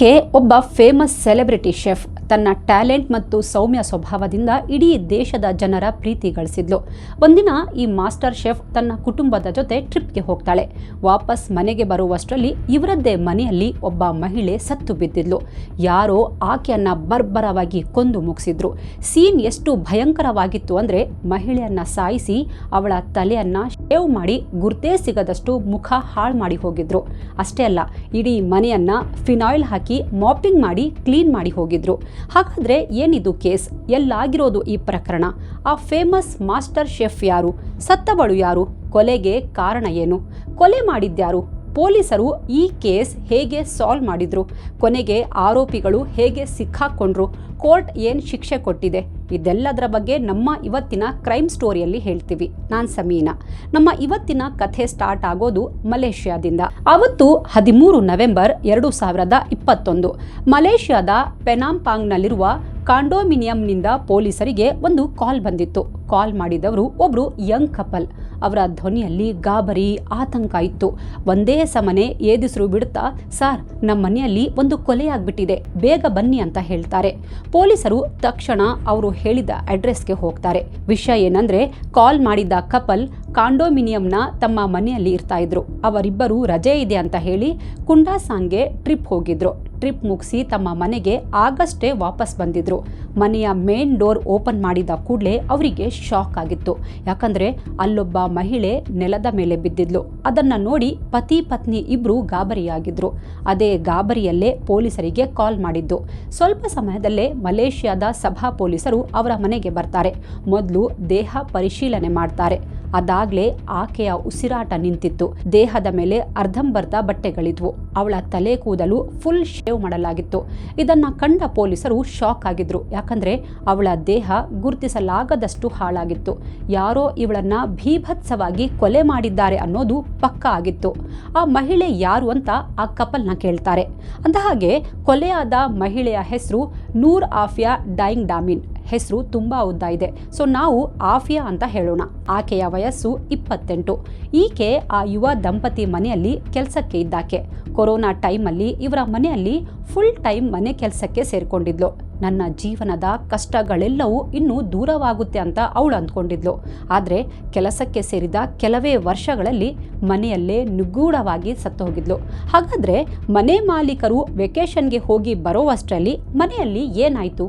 ಆಕೆ ಒಬ್ಬ famous celebrity chef. ತನ್ನ ಟ್ಯಾಲೆಂಟ್ ಮತ್ತು ಸೌಮ್ಯ ಸ್ವಭಾವದಿಂದ ಇಡೀ ದೇಶದ ಜನರ ಪ್ರೀತಿ ಗಳಿಸಿದ್ಲು. ಒಂದಿನ ಈ ಮಾಸ್ಟರ್ ಶೆಫ್ ತನ್ನ ಕುಟುಂಬದ ಜೊತೆ ಟ್ರಿಪ್ಗೆ ಹೋಗ್ತಾಳೆ. ವಾಪಸ್ ಮನೆಗೆ ಬರುವಷ್ಟರಲ್ಲಿ ಇವರದ್ದೇ ಮನೆಯಲ್ಲಿ ಒಬ್ಬ ಮಹಿಳೆ ಸತ್ತು ಬಿದ್ದಿದ್ಲು. ಯಾರೋ ಆಕೆಯನ್ನ ಬರ್ಬರವಾಗಿ ಕೊಂದು ಮುಗಿಸಿದ್ರು. ಸೀನ್ ಎಷ್ಟು ಭಯಂಕರವಾಗಿತ್ತು ಅಂದ್ರೆ ಮಹಿಳೆಯನ್ನ ಸಾಯಿಸಿ ಅವಳ ತಲೆಯನ್ನ ಶೇವ್ ಮಾಡಿ ಗುರ್ತೇ ಸಿಗದಷ್ಟು ಮುಖ ಹಾಳು ಮಾಡಿ ಹೋಗಿದ್ರು. ಅಷ್ಟೇ ಅಲ್ಲ, ಇಡೀ ಮನೆಯನ್ನ ಫಿನಾಯ್ಲ್ ಹಾಕಿ ಮಾಪಿಂಗ್ ಮಾಡಿ ಕ್ಲೀನ್ ಮಾಡಿ ಹೋಗಿದ್ರು. ಹಾಗಾದ್ರೆ ಏನಿದು ಕೇಸ್? ಎಲ್ಲಾಗಿರೋದು ಈ ಪ್ರಕರಣ? ಆ ಫೇಮಸ್ ಮಾಸ್ಟರ್ ಶೆಫ್ ಯಾರು? ಸತ್ತವಳು ಯಾರು? ಕೊಲೆಗೆ ಕಾರಣ ಏನು? ಕೊಲೆ ಮಾಡಿದ್ಯಾರು? ಪೊಲೀಸರು ಈ ಕೇಸ್ ಹೇಗೆ ಸಾಲ್ವ್ ಮಾಡಿದ್ರು? ಕೊನೆಗೆ ಆರೋಪಿಗಳು ಹೇಗೆ ಸಿಕ್ಕಾಕೊಂಡ್ರು? ಕೋರ್ಟ್ ಏನು ಶಿಕ್ಷೆ ಕೊಟ್ಟಿದೆ? ಇದೆಲ್ಲದರ ಬಗ್ಗೆ ನಮ್ಮ ಇವತ್ತಿನ ಕ್ರೈಮ್ ಸ್ಟೋರಿಯಲ್ಲಿ ಹೇಳ್ತೀವಿ. ನಾನು ಸಮೀನಾ. ನಮ್ಮ ಇವತ್ತಿನ ಕಥೆ ಸ್ಟಾರ್ಟ್ ಆಗೋದು ಮಲೇಷ್ಯಾದಿಂದ. ಅವತ್ತು 13 ನವೆಂಬರ್ 2021 ಮಲೇಷ್ಯಾದ ಪೆನಾಂಪಾಂಗ್ನಲ್ಲಿರುವ ಕಾಂಡೋಮಿನಿಯಂನಿಂದ ಪೊಲೀಸರಿಗೆ ಒಂದು ಕಾಲ್ ಬಂದಿತ್ತು. ಕಾಲ್ ಮಾಡಿದವರು ಒಬ್ರು ಯಂಗ್ ಕಪಲ್. ಅವರ ಧ್ವನಿಯಲ್ಲಿ ಗಾಬರಿ, ಆತಂಕ ಇತ್ತು. ಒಂದೇ ಸಮನೆ ಏದಿಸ್ರು ಬಿಡುತ್ತಾ, "ಸರ್, ನಮ್ಮ ಮನೆಯಲ್ಲಿ ಒಂದು ಕೊಲೆಯಾಗ್ಬಿಟ್ಟಿದೆ, ಬೇಗ ಬನ್ನಿ" ಅಂತ ಹೇಳ್ತಾರೆ. ಪೊಲೀಸರು ತಕ್ಷಣ ಅವರು ಹೇಳಿದ ಅಡ್ರೆಸ್ಗೆ ಹೋಗ್ತಾರೆ. ವಿಷಯ ಏನಂದ್ರೆ, ಕಾಲ್ ಮಾಡಿದ್ದ ಕಪಲ್ ಕಾಂಡೋಮಿನಿಯಂನ ತಮ್ಮ ಮನೆಯಲ್ಲಿ ಇರ್ತಾ ಇದ್ರು. ಅವರಿಬ್ಬರು ರಜೆ ಇದೆ ಅಂತ ಹೇಳಿ ಕುಂಡಾಸಾಂಗ್ಗೆ ಟ್ರಿಪ್ ಹೋಗಿದ್ರು. ಟ್ರಿಪ್ ಮುಗಿಸಿ ತಮ್ಮ ಮನೆಗೆ ಆಗಷ್ಟೇ ವಾಪಸ್ ಬಂದಿದ್ರು. ಮನೆಯ ಮೇನ್ ಡೋರ್ ಓಪನ್ ಮಾಡಿದ ಕೂಡಲೇ ಅವರಿಗೆ ಶಾಕ್ ಆಗಿತ್ತು. ಯಾಕಂದ್ರೆ ಅಲ್ಲೊಬ್ಬ ಮಹಿಳೆ ನೆಲದ ಮೇಲೆ ಬಿದ್ದಿದ್ಲು. ಅದನ್ನ ನೋಡಿ ಪತಿ ಪತ್ನಿ ಇಬ್ರು ಗಾಬರಿಯಾಗಿದ್ರು. ಅದೇ ಗಾಬರಿಯಲ್ಲೇ ಪೊಲೀಸರಿಗೆ ಕಾಲ್ ಮಾಡಿದ್ದು. ಸ್ವಲ್ಪ ಸಮಯದಲ್ಲೇ ಮಲೇಷ್ಯಾದ ಸಭಾ ಪೊಲೀಸರು ಅವರ ಮನೆಗೆ ಬರ್ತಾರೆ. ಮೊದಲು ದೇಹ ಪರಿಶೀಲನೆ ಮಾಡ್ತಾರೆ. ಅದಾಗ್ಲೇ ಆಕೆಯ ಉಸಿರಾಟ ನಿಂತಿತ್ತು. ದೇಹದ ಮೇಲೆ ಅರ್ಧಂಬರ್ಧ ಬಟ್ಟೆಗಳಿದ್ವು. ಅವಳ ತಲೆ ಕೂದಲು ಫುಲ್ ಶೇವ್ ಮಾಡಲಾಗಿತ್ತು. ಇದನ್ನ ಕಂಡ ಪೊಲೀಸರು ಶಾಕ್ ಆಗಿದ್ರು. ಯಾಕಂದ್ರೆ ಅವಳ ದೇಹ ಗುರುತಿಸಲಾಗದಷ್ಟು ಹಾಳಾಗಿತ್ತು. ಯಾರೋ ಇವಳನ್ನ ಭೀಭತ್ಸವಾಗಿ ಕೊಲೆ ಮಾಡಿದ್ದಾರೆ ಅನ್ನೋದು ಪಕ್ಕಾ ಆಗಿತ್ತು. ಆ ಮಹಿಳೆ ಯಾರು ಅಂತ ಆ ಕಪಲ್ನ ಕೇಳ್ತಾರೆ. ಅಂದಹಾಗೆ ಕೊಲೆಯಾದ ಮಹಿಳೆಯ ಹೆಸರು ನೂರ್ ಆಫಿಯಾ ಡೈಂಗ್ ಡಾಮಿನ್. ಹೆಸರು ತುಂಬಾ ಉದ್ದ ಇದೆ, ಸೊ ನಾವು ಆಫಿಯಾ ಅಂತ ಹೇಳೋಣ. ಆಕೆಯ ವಯಸ್ಸು 28. ಈಕೆ ಆ ಯುವ ದಂಪತಿ ಮನೆಯಲ್ಲಿ ಕೆಲಸಕ್ಕೆ ಇದ್ದಾಕೆ. ಕೊರೋನಾ ಟೈಮಲ್ಲಿ ಇವರ ಮನೆಯಲ್ಲಿ ಫುಲ್ ಟೈಮ್ ಮನೆ ಕೆಲಸಕ್ಕೆ ಸೇರ್ಕೊಂಡಿದ್ಲು. ನನ್ನ ಜೀವನದ ಕಷ್ಟಗಳೆಲ್ಲವೂ ಇನ್ನೂ ದೂರವಾಗುತ್ತೆ ಅಂತ ಅವಳು ಅಂದ್ಕೊಂಡಿದ್ಲು. ಆದರೆ ಕೆಲಸಕ್ಕೆ ಸೇರಿದ ಕೆಲವೇ ವರ್ಷಗಳಲ್ಲಿ ಮನೆಯಲ್ಲೇ ನಿಗೂಢವಾಗಿ ಸತ್ತು ಹೋಗಿದ್ಲು. ಹಾಗಾದರೆ ಮನೆ ಮಾಲೀಕರು ವೆಕೇಷನ್ಗೆ ಹೋಗಿ ಬರೋವಷ್ಟರಲ್ಲಿ ಮನೆಯಲ್ಲಿ ಏನಾಯಿತು?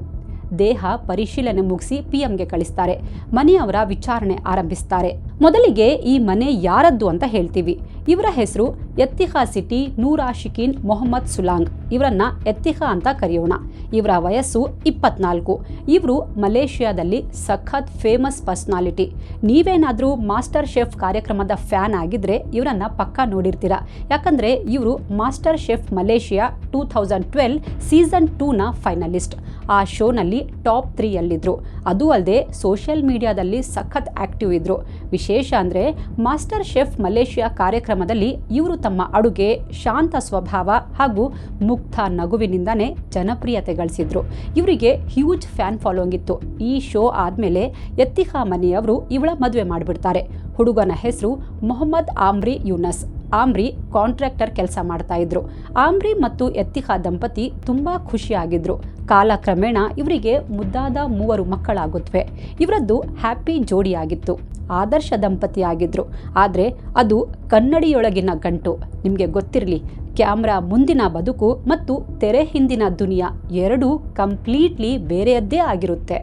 ದೇಹ ಪರಿಶೀಲನೆ ಮುಗಿಸಿ PMಗೆ ಕಳಿಸ್ತಾರೆ. ಮನೆಯವರ ವಿಚಾರಣೆ ಆರಂಭಿಸ್ತಾರೆ. ಮೊದಲಿಗೆ ಈ ಮನೆ ಯಾರದ್ದು ಅಂತ ಹೇಳ್ತೀವಿ. ಇವರ ಹೆಸರು ಎತ್ತಿಖಾ ಸಿಟಿ ನೂರ್ ಆಶಿಕಿನ್ ಮೊಹಮ್ಮದ್ ಸುಲಾಂಗ್. ಇವರನ್ನ ಎತ್ತಿಖಾ ಅಂತ ಕರೆಯೋಣ. ಇವರ ವಯಸ್ಸು 24. ಇವರು ಮಲೇಷ್ಯಾದಲ್ಲಿ ಸಖತ್ ಫೇಮಸ್ ಪರ್ಸನಾಲಿಟಿ. ನೀವೇನಾದರೂ ಮಾಸ್ಟರ್ ಶೆಫ್ ಕಾರ್ಯಕ್ರಮದ ಫ್ಯಾನ್ ಆಗಿದ್ರೆ ಇವರನ್ನ ಪಕ್ಕಾ ನೋಡಿರ್ತೀರ. ಯಾಕಂದ್ರೆ ಇವರು ಮಾಸ್ಟರ್ ಶೆಫ್ ಮಲೇಷ್ಯಾ 2012 ಸೀಸನ್ 2ನ ಫೈನಲಿಸ್ಟ್. ಆ ಶೋನಲ್ಲಿ ಟಾಪ್ 3ಯಲ್ಲಿದ್ದರು. ಅದು ಅಲ್ಲದೆ ಸೋಷಿಯಲ್ ಮೀಡಿಯಾದಲ್ಲಿ ಸಖತ್ ಆಕ್ಟಿವ್ ಇದ್ರು. ವಿಶೇಷ ಅಂದರೆ ಮಾಸ್ಟರ್ ಶೆಫ್ ಮಲೇಷ್ಯಾ ಕಾರ್ಯಕ್ರಮದಲ್ಲಿ ಇವರು ತಮ್ಮ ಅಡುಗೆ, ಶಾಂತ ಸ್ವಭಾವ ಹಾಗೂ ಮುಕ್ತ ನಗುವಿನಿಂದನೇ ಜನಪ್ರಿಯತೆ ಗಳಿಸಿದ್ರು. ಇವರಿಗೆ ಹ್ಯೂಜ್ ಫ್ಯಾನ್ ಫಾಲೋಯಿಂಗ್ ಇತ್ತು. ಈ ಶೋ ಆದಮೇಲೆ ಎತ್ತಿಖಾ ಮನೆಯವರು ಇವಳ ಮದುವೆ ಮಾಡಿಬಿಡ್ತಾರೆ. ಹುಡುಗನ ಹೆಸರು ಮೊಹಮ್ಮದ್ ಆಮ್ರಿ ಯೂನಸ್. ಆಮ್ರಿ ಕಾಂಟ್ರಾಕ್ಟರ್ ಕೆಲಸ ಮಾಡ್ತಾ ಇದ್ರು. ಆಮ್ರಿ ಮತ್ತು ಎತ್ತಿಖಾ ದಂಪತಿ ತುಂಬಾ ಖುಷಿಯಾಗಿದ್ರು. ಕಾಲಕ್ರಮೇಣ ಇವರಿಗೆ ಮುದ್ದಾದ 3 ಮಕ್ಕಳಾಗುತ್ತವೆ. ಇವರದ್ದು ಹ್ಯಾಪಿ ಜೋಡಿಯಾಗಿತ್ತು. ಆದರ್ಶ ದಂಪತಿಯಾಗಿದ್ರು. ಆದರೆ ಅದು ಕನ್ನಡಿಯೊಳಗಿನ ಗಂಟು. ನಿಮಗೆ ಗೊತ್ತಿರಲಿ, ಕ್ಯಾಮ್ರಾ ಮುಂದಿನ ಬದುಕು ಮತ್ತು ತೆರೆ ಹಿಂದಿನ ದುನಿಯಾ ಎರಡೂ ಕಂಪ್ಲೀಟ್ಲಿ ಬೇರೆಯದ್ದೇ ಆಗಿರುತ್ತೆ.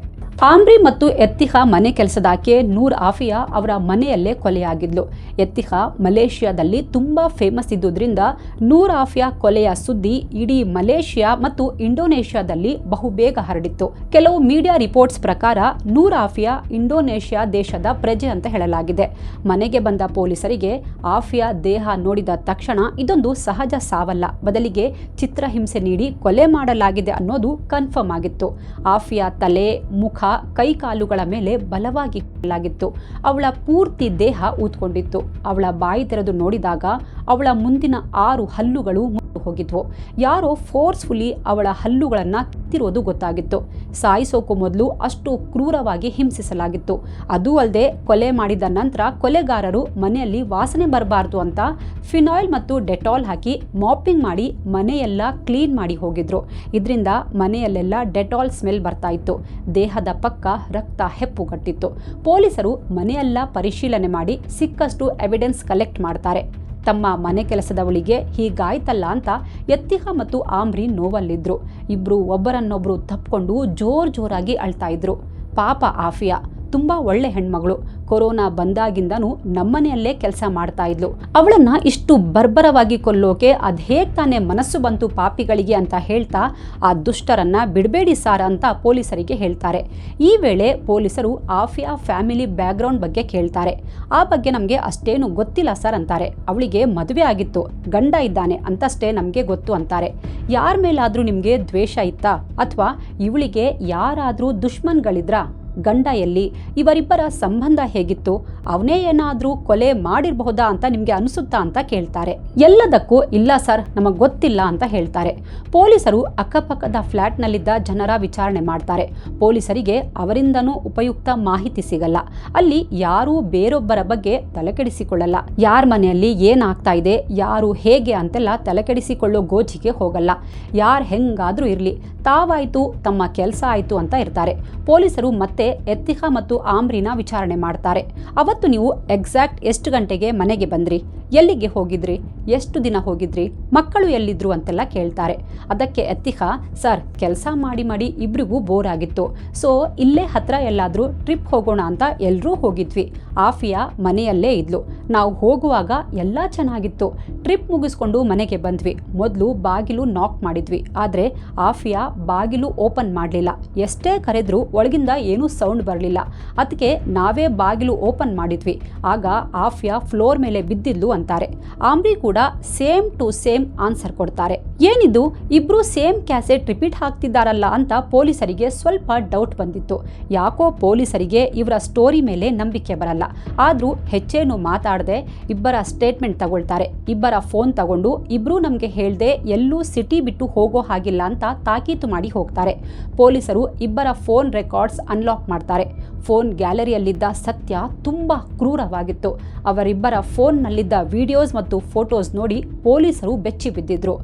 ಆಮ್ರಿ ಮತ್ತು ಎತ್ತಿಖಾ ಮನೆ ಕೆಲಸದಾಕೆ ನೂರ್ ಆಫಿಯಾ ಅವರ ಮನೆಯಲ್ಲೇ ಕೊಲೆಯಾಗಿದ್ಲು. ಎತ್ತಿಖಾ ಮಲೇಷ್ಯಾದಲ್ಲಿ ತುಂಬಾ ಫೇಮಸ್ ಇದ್ದುದರಿಂದ ನೂರ್ ಆಫಿಯಾ ಕೊಲೆಯ ಸುದ್ದಿ ಇಡೀ ಮಲೇಷ್ಯಾ ಮತ್ತು ಇಂಡೋನೇಷ್ಯಾದಲ್ಲಿ ಬಹುಬೇಗ ಹರಡಿತ್ತು. ಕೆಲವು ಮೀಡಿಯಾ ರಿಪೋರ್ಟ್ಸ್ ಪ್ರಕಾರ ನೂರ್ ಆಫಿಯಾ ಇಂಡೋನೇಷ್ಯಾ ದೇಶದ ಪ್ರಜೆ ಅಂತ ಹೇಳಲಾಗಿದೆ. ಮನೆಗೆ ಬಂದ ಪೊಲೀಸರಿಗೆ ಆಫಿಯಾ ದೇಹ ನೋಡಿದ ತಕ್ಷಣ ಇದೊಂದು ಸಹಜ ಸಾವಲ್ಲ, ಬದಲಿಗೆ ಚಿತ್ರಹಿಂಸೆ ನೀಡಿ ಕೊಲೆ ಮಾಡಲಾಗಿದೆ ಅನ್ನೋದು ಕನ್ಫರ್ಮ್ ಆಗಿತ್ತು. ಆಫಿಯಾ ತಲೆ, ಮುಖ, ಕೈಕಾಲುಗಳ ಮೇಲೆ ಬಲವಾಗಿ ಕೊಡಲಾಗಿತ್ತು. ಅವಳ ಪೂರ್ತಿ ದೇಹ ಊದ್ಕೊಂಡಿತ್ತು. ಅವಳ ಬಾಯಿ ತೆರೆದು ನೋಡಿದಾಗ ಅವಳ ಮುಂದಿನ 6 ಹಲ್ಲುಗಳು ಹೋಗಿದ್ವು. ಯಾರೋ ಫೋರ್ಸ್ಫುಲಿ ಅವಳ ಹಲ್ಲುಗಳನ್ನು ಕಿತ್ತಿರೋದು ಗೊತ್ತಾಗಿತ್ತು. ಸಾಯಿಸೋಕು ಮೊದಲು ಅಷ್ಟು ಕ್ರೂರವಾಗಿ ಹಿಂಸಿಸಲಾಗಿತ್ತು. ಅದೂ ಅಲ್ಲದೆ ಕೊಲೆ ಮಾಡಿದ ನಂತರ ಕೊಲೆಗಾರರು ಮನೆಯಲ್ಲಿ ವಾಸನೆ ಬರಬಾರ್ದು ಅಂತ ಫಿನಾಯ್ಲ್ ಮತ್ತು ಡೆಟಾಲ್ ಹಾಕಿ ಮಾಪಿಂಗ್ ಮಾಡಿ ಮನೆಯೆಲ್ಲ ಕ್ಲೀನ್ ಮಾಡಿ ಹೋಗಿದ್ರು. ಇದರಿಂದ ಮನೆಯಲ್ಲೆಲ್ಲ ಡೆಟಾಲ್ ಸ್ಮೆಲ್ ಬರ್ತಾ ಇತ್ತು. ದೇಹದ ಪಕ್ಕ ರಕ್ತ ಹೆಪ್ಪುಗಟ್ಟಿತ್ತು. ಪೊಲೀಸರು ಮನೆಯೆಲ್ಲ ಪರಿಶೀಲನೆ ಮಾಡಿ ಸಿಕ್ಕಷ್ಟು ಎವಿಡೆನ್ಸ್ ಕಲೆಕ್ಟ್ ಮಾಡ್ತಾರೆ. ತಮ್ಮ ಮನೆ ಕೆಲಸದವಳಿಗೆ ಹೀಗಾಯ್ತಲ್ಲ ಅಂತ ಯತ್ತಿಹಾ ಮತ್ತು ಆಮ್ರಿ ನೋವಲ್ಲಿದ್ರು. ಇಬ್ರು ಒಬ್ಬರನ್ನೊಬ್ರು ತಪ್ಪಿಕೊಂಡು ಜೋರಾಗಿ ಅಳ್ತಾ ಇದ್ರು. ಪಾಪ ಆಫಿಯಾ ತುಂಬ ಒಳ್ಳೆ ಹೆಣ್ಮಗಳು. ಕೊರೋನಾ ಬಂದಾಗಿಂದನೂ ನಮ್ಮನೆಯಲ್ಲೇ ಕೆಲಸ ಮಾಡ್ತಾ ಇದ್ಲು. ಅವಳನ್ನ ಇಷ್ಟು ಬರ್ಬರವಾಗಿ ಕೊಲ್ಲೋಕೆ ಅದ್ಹೇಗ್ ತಾನೇ ಮನಸ್ಸು ಬಂತು ಪಾಪಿಗಳಿಗೆ ಅಂತ ಹೇಳ್ತಾ ಆ ದುಷ್ಟರನ್ನ ಬಿಡಬೇಡಿ ಸಾರ್ ಅಂತ ಪೊಲೀಸರಿಗೆ ಹೇಳ್ತಾರೆ. ಈ ವೇಳೆ ಪೊಲೀಸರು ಆಫಿಯಾ ಫ್ಯಾಮಿಲಿ ಬ್ಯಾಕ್ಗ್ರೌಂಡ್ ಬಗ್ಗೆ ಕೇಳ್ತಾರೆ. ಆ ಬಗ್ಗೆ ನಮಗೆ ಅಷ್ಟೇನು ಗೊತ್ತಿಲ್ಲ ಸರ್ ಅಂತಾರೆ. ಅವಳಿಗೆ ಮದುವೆ ಆಗಿತ್ತು, ಗಂಡ ಇದ್ದಾನೆ ಅಂತಷ್ಟೇ ನಮಗೆ ಗೊತ್ತು ಅಂತಾರೆ. ಯಾರ ಮೇಲಾದರೂ ನಿಮಗೆ ದ್ವೇಷ ಇತ್ತಾ ಅಥವಾ ಇವಳಿಗೆ ಯಾರಾದರೂ ದುಶ್ಮನ್ಗಳಿದ್ರಾ? ಗಂಡ ಎಲ್ಲಿ? ಇವರಿಬ್ಬರ ಸಂಬಂಧ ಹೇಗಿತ್ತು? ಅವನೇ ಏನಾದರೂ ಕೊಲೆ ಮಾಡಿರಬಹುದಾ ಅಂತ ನಿಮಗೆ ಅನಿಸುತ್ತಾ ಅಂತ ಕೇಳ್ತಾರೆ. ಎಲ್ಲದಕ್ಕೂ ಇಲ್ಲ ಸರ್, ನಮಗೆ ಗೊತ್ತಿಲ್ಲ ಅಂತ ಹೇಳ್ತಾರೆ. ಪೊಲೀಸರು ಅಕ್ಕಪಕ್ಕದ ಫ್ಲ್ಯಾಟ್ನಲ್ಲಿದ್ದ ಜನರ ವಿಚಾರಣೆ ಮಾಡ್ತಾರೆ. ಪೊಲೀಸರಿಗೆ ಅವರಿಂದನೂ ಉಪಯುಕ್ತ ಮಾಹಿತಿ ಸಿಗಲ್ಲ. ಅಲ್ಲಿ ಯಾರೂ ಬೇರೊಬ್ಬರ ಬಗ್ಗೆ ತಲೆಕೆಡಿಸಿಕೊಳ್ಳಲ್ಲ. ಯಾರ ಮನೆಯಲ್ಲಿ ಏನಾಗ್ತಾ ಇದೆ, ಯಾರು ಹೇಗೆ ಅಂತೆಲ್ಲ ತಲೆಕೆಡಿಸಿಕೊಳ್ಳೋ ಗೋಜಿಗೆ ಹೋಗಲ್ಲ. ಯಾರು ಹೆಂಗಾದರೂ ಇರಲಿ, ತಾವಾಯಿತು ತಮ್ಮ ಕೆಲಸ ಆಯಿತು ಅಂತ ಇರ್ತಾರೆ. ಪೊಲೀಸರು ಮತ್ತೆ ಯತ್ತಿಹಾ ಮತ್ತು ಆಮ್ರಿನ ವಿಚಾರಣೆ ಮಾಡ್ತಾರೆ. ಅವತ್ತು ನೀವು ಎಕ್ಸಾಕ್ಟ್ ಎಷ್ಟು ಗಂಟೆಗೆ ಮನೆಗೆ ಬಂದ್ರಿ? ಎಲ್ಲಿಗೆ ಹೋಗಿದ್ರಿ? ಎಷ್ಟು ದಿನ ಹೋಗಿದ್ರಿ? ಮಕ್ಕಳು ಎಲ್ಲಿದ್ರು ಅಂತೆಲ್ಲ ಕೇಳ್ತಾರೆ. ಅದಕ್ಕೆ ಯತ್ತಿಹಾ, ಸರ್ ಕೆಲಸ ಮಾಡಿ ಇಬ್ರಿಗೂ ಬೋರ್ ಆಗಿತ್ತು, ಸೊ ಇಲ್ಲೇ ಹತ್ರ ಎಲ್ಲಾದರೂ ಟ್ರಿಪ್ ಹೋಗೋಣ ಅಂತ ಎಲ್ಲರೂ ಹೋಗಿದ್ವಿ. ಆಫಿಯಾ ಮನೆಯಲ್ಲೇ ಇದ್ಲು. ನಾವು ಹೋಗುವಾಗ ಎಲ್ಲ ಚೆನ್ನಾಗಿತ್ತು. ಟ್ರಿಪ್ ಮುಗಿಸ್ಕೊಂಡು ಮನೆಗೆ ಬಂದ್ವಿ. ಮೊದಲು ಬಾಗಿಲು ನಾಕ್ ಮಾಡಿದ್ವಿ, ಆದರೆ ಆಫಿಯಾ ಬಾಗಿಲು ಓಪನ್ ಮಾಡಲಿಲ್ಲ. ಎಷ್ಟೇ ಕರೆದ್ರೂ ಒಳಗಿಂದ ಏನೂ ಸೌಂಡ್ ಬರಲಿಲ್ಲ. ಅದಕ್ಕೆ ನಾವೇ ಬಾಗಿಲು ಓಪನ್ ಮಾಡಿದ್ವಿ. ಆಗ ಆಫಿಯಾ ಫ್ಲೋರ್ ಮೇಲೆ ಬಿದ್ದಿದ್ಲು ಅಂತಾರೆ. ಆಮ್ರಿ ಕೂಡ ಸೇಮ್ ಟು ಸೇಮ್ ಆನ್ಸರ್ ಕೊಡ್ತಾರೆ. ಏನಿದು, ಇಬ್ರು ಸೇಮ್ ಕ್ಯಾಸೆಟ್ ರಿಪೀಟ್ ಹಾಕ್ತಿದ್ದಾರಲ್ಲ ಅಂತ ಪೊಲೀಸರಿಗೆ ಸ್ವಲ್ಪ ಡೌಟ್ ಬಂದಿತ್ತು. ಯಾಕೋ ಪೊಲೀಸರಿಗೆ ಇವರ ಸ್ಟೋರಿ ಮೇಲೆ ನಂಬಿಕೆ ಬರಲ್ಲ. ಆದರೂ ಹೆಚ್ಚೇನು ಮಾತಾಡದೆ ಇಬ್ಬರ ಸ್ಟೇಟ್ಮೆಂಟ್ ತಗೊಳ್ತಾರೆ. ಇಬ್ಬರ ಫೋನ್ ತಗೊಂಡು ಇಬ್ರು ನಮಗೆ ಹೇಳ್ದೆ ಎಲ್ಲೂ ಸಿಟಿ ಬಿಟ್ಟು ಹೋಗೋ ಹಾಗಿಲ್ಲ ಅಂತ ತಾಕೀತು ಮಾಡಿ ಹೋಗ್ತಾರೆ. ಪೊಲೀಸರು ಇಬ್ಬರ ಫೋನ್ ರೆಕಾರ್ಡ್ಸ್ ಅನ್ಲಾಕ್ ಮಾಡ್ತಾರೆ. ಫೋನ್ ಗ್ಯಾಲರಿಯಲ್ಲಿದ್ದ ಸತ್ಯ ತುಂಬ ಕ್ರೂರವಾಗಿತ್ತು. ಅವರಿಬ್ಬರ ಫೋನ್ನಲ್ಲಿದ್ದ ವಿಡಿಯೋಸ್ ಮತ್ತು ಫೋಟೋಸ್ ನೋಡಿ ಪೊಲೀಸರು ಬೆಚ್ಚಿ ಬಿದ್ದಿದ್ರು.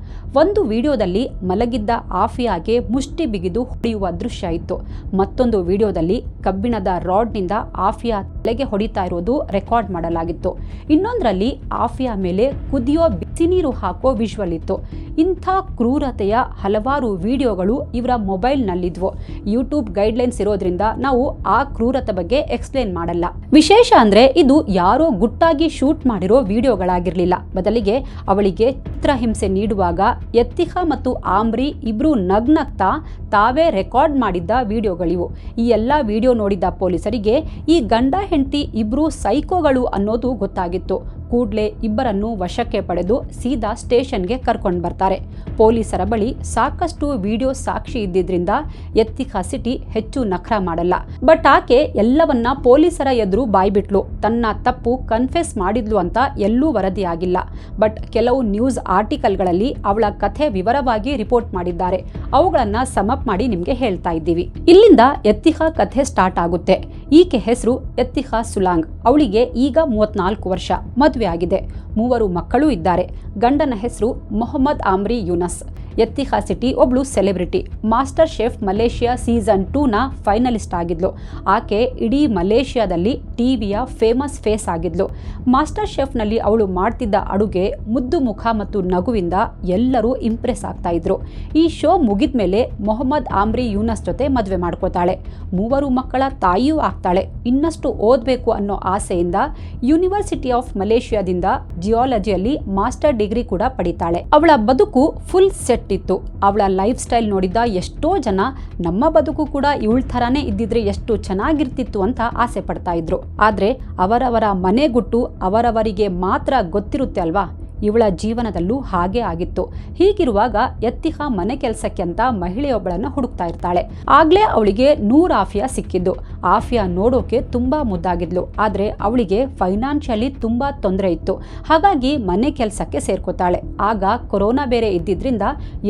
ಒಂದು ವಿಡಿಯೋದಲ್ಲಿ ಮಲಗಿದ್ದ ಆಫಿಯಾಗೆ ಮುಷ್ಟಿ ಬಿಗಿದು ಹೊಡೆಯುವ ದೃಶ್ಯ ಇತ್ತು. ಮತ್ತೊಂದು ವಿಡಿಯೋದಲ್ಲಿ ಕಬ್ಬಿಣದ ರಾಡ್ನಿಂದ ಆಫಿಯಾ ತಲೆಗೆ ಹೊಡಿತಾ ಇರೋದು ರೆಕಾರ್ಡ್ ಮಾಡಲಾಗಿತ್ತು. ಇನ್ನೊಂದರಲ್ಲಿ ಆಫಿಯಾ ಮೇಲೆ ಕುದಿಯೋ ಬಿಸಿ ನೀರು ಹಾಕೋ ವಿಜುವಲ್ ಇತ್ತು. ಇಂಥ ಕ್ರೂರತೆಯ ಹಲವಾರು ವಿಡಿಯೋಗಳು ಇವರ ಮೊಬೈಲ್ನಲ್ಲಿದ್ವು. ಯೂಟ್ಯೂಬ್ ಗೈಡ್ಲೈನ್ಸ್ ಇರೋದ್ರಿಂದ ನಾವು ಆ ಕ್ರೂರತೆ ಬಗ್ಗೆ ಎಕ್ಸ್ಪ್ಲೇನ್ ಮಾಡಲ್ಲ. ವಿಶೇಷ ಅಂದ್ರೆ ಇದು ಯಾರೋ ಗುಟ್ಟಾಗಿ ಶೂಟ್ ಮಾಡಿರೋ ವಿಡಿಯೋಗಳಾಗಿರ್ಲಿಲ್ಲ. ಬದಲಿಗೆ ಅವಳಿಗೆ ಚಿತ್ರಹಿಂಸೆ ನೀಡುವಾಗ ಯತ್ತಿಹಾ ಮತ್ತು ಆಮ್ರಿ ಇಬ್ರು ನಗ್ನಗ್ತಾ ತಾವೇ ರೆಕಾರ್ಡ್ ಮಾಡಿದ್ದ ವಿಡಿಯೋಗಳಿವು. ಈ ಎಲ್ಲ ವಿಡಿಯೋ ನೋಡಿದ ಪೊಲೀಸರಿಗೆ ಈ ಗಂಡ ಹೆಂಡತಿ ಇಬ್ರು ಸೈಕೋಗಳು ಅನ್ನೋದು ಗೊತ್ತಾಗಿತ್ತು. ಕೂಡಲೇ ಇಬ್ಬರನ್ನು ವಶಕ್ಕೆ ಪಡೆದು ಸೀದಾ ಸ್ಟೇಷನ್ಗೆ ಕರ್ಕೊಂಡು ಬರ್ತಾರೆ. ಪೊಲೀಸರ ಬಳಿ ಸಾಕಷ್ಟು ವಿಡಿಯೋ ಸಾಕ್ಷಿ ಇದ್ದಿದ್ರಿಂದ ಯತ್ತಿಹಾ ಸಿಟಿ ಹೆಚ್ಚು ನಖರ ಮಾಡಲ್ಲ. ಬಟ್ ಆಕೆ ಎಲ್ಲವನ್ನ ಪೊಲೀಸರ ಎದುರು ಬಾಯ್ಬಿಟ್ಲು. ತನ್ನ ತಪ್ಪು ಕನ್ಫೆಸ್ ಮಾಡಿದ್ಲು ಅಂತ ಎಲ್ಲೂ ವರದಿಯಾಗಿಲ್ಲ. ಬಟ್ ಕೆಲವು ನ್ಯೂಸ್ ಆರ್ಟಿಕಲ್ಗಳಲ್ಲಿ ಅವಳ ಕಥೆ ವಿವರವಾಗಿ ರಿಪೋರ್ಟ್ ಮಾಡಿದ್ದಾರೆ. ಅವುಗಳನ್ನ ಸಮಪ್ ಮಾಡಿ ನಿಮ್ಗೆ ಹೇಳ್ತಾ ಇದ್ದೀವಿ. ಇಲ್ಲಿಂದ ಯತ್ತಿಹಾ ಕಥೆ ಸ್ಟಾರ್ಟ್ ಆಗುತ್ತೆ. ಈಕೆ ಹೆಸರು ಯತ್ತಿಹಾ ಸುಲಾಂಗ್. ಅವಳಿಗೆ ಈಗ 34 ವರ್ಷ. ಮದುವೆ ಆಗಿದೆ. 3 ಮಕ್ಕಳು ಇದ್ದಾರೆ. ಗಂಡನ ಹೆಸರು ಮೊಹಮ್ಮದ್ ಆಮ್ರಿ ಯೂನಸ್. ಯತ್ತಿಹಾ ಸಿಟಿ ಒಬ್ಳು celebrity. Master chef Malaysia season 2ನ ಫೈನಲಿಸ್ಟ್ ಆಗಿದ್ಲು. ಆಕೆ ಇಡೀ ಮಲೇಷಿಯಾದಲ್ಲಿ ಟಿವಿಯ ಫೇಮಸ್ ಫೇಸ್ ಆಗಿದ್ಲು. ಮಾಸ್ಟರ್ ಶೆಫ್ನಲ್ಲಿ ಅವಳು ಮಾಡ್ತಿದ್ದ ಅಡುಗೆ, ಮುದ್ದು ಮುಖ ಮತ್ತು ನಗುವಿಂದ ಎಲ್ಲರೂ ಇಂಪ್ರೆಸ್ ಆಗ್ತಾ ಇದ್ರು. ಈ ಶೋ ಮುಗಿದ ಮೇಲೆ ಮೊಹಮ್ಮದ್ ಆಮ್ರಿ ಯೂನಸ್ ಜೊತೆ ಮದುವೆ ಮಾಡ್ಕೋತಾಳೆ. 3 ಮಕ್ಕಳ ತಾಯಿಯೂ ಆಗ್ತಾಳೆ. ಇನ್ನಷ್ಟು ಓದಬೇಕು ಅನ್ನೋ ಆಸೆಯಿಂದ ಯೂನಿವರ್ಸಿಟಿ ಆಫ್ ಮಲೇಷಿಯಾದಿಂದ ಜಿಯಾಲಜಿಯಲ್ಲಿ ಮಾಸ್ಟರ್ ಡಿಗ್ರಿ ಕೂಡ ಪಡಿತಾಳೆ. ಅವಳ ಬದುಕು ಫುಲ್ ಸೆಟ್ ಇತ್ತು. ಅವಳ ಲೈಫ್ ಸ್ಟೈಲ್ ನೋಡಿದ ಎಷ್ಟೋ ಜನ ನಮ್ಮ ಬದುಕು ಕೂಡ ಇವಳ ಥರಾನೇ ಇದ್ದಿದ್ರೆ ಎಷ್ಟು ಚೆನ್ನಾಗಿರ್ತಿತ್ತು ಅಂತ ಆಸೆ ಪಡ್ತಾ ಇದ್ರು. ಆದ್ರೆ ಅವರವರ ಮನೆ ಗುಟ್ಟು ಅವರವರಿಗೆ ಮಾತ್ರ ಗೊತ್ತಿರುತ್ತೆ ಅಲ್ವಾ. ಇವಳ ಜೀವನದಲ್ಲೂ ಹಾಗೇ ಆಗಿತ್ತು. ಹೀಗಿರುವಾಗ ಯತ್ತಿಹಾ ಮನೆ ಕೆಲಸಕ್ಕೆ ಅಂತ ಮಹಿಳೆಯೊಬ್ಬಳನ್ನ ಹುಡುಕ್ತಾ ಇರ್ತಾಳೆ. ಆಗ್ಲೇ ಅವಳಿಗೆ ನೂರ್ ಆಫಿಯಾ ಸಿಕ್ಕಿದ್ದು. ಆಫಿಯಾ ನೋಡೋಕೆ ತುಂಬಾ ಮುದ್ದಾಗಿದ್ಲು, ಆದ್ರೆ ಅವಳಿಗೆ ಫೈನಾನ್ಷಿಯಲಿ ತುಂಬಾ ತೊಂದರೆ ಇತ್ತು. ಹಾಗಾಗಿ ಮನೆ ಕೆಲಸಕ್ಕೆ ಸೇರ್ಕೋತಾಳೆ. ಆಗ ಕೊರೋನಾ ಬೇರೆ ಇದ್ದಿದ್ರಿಂದ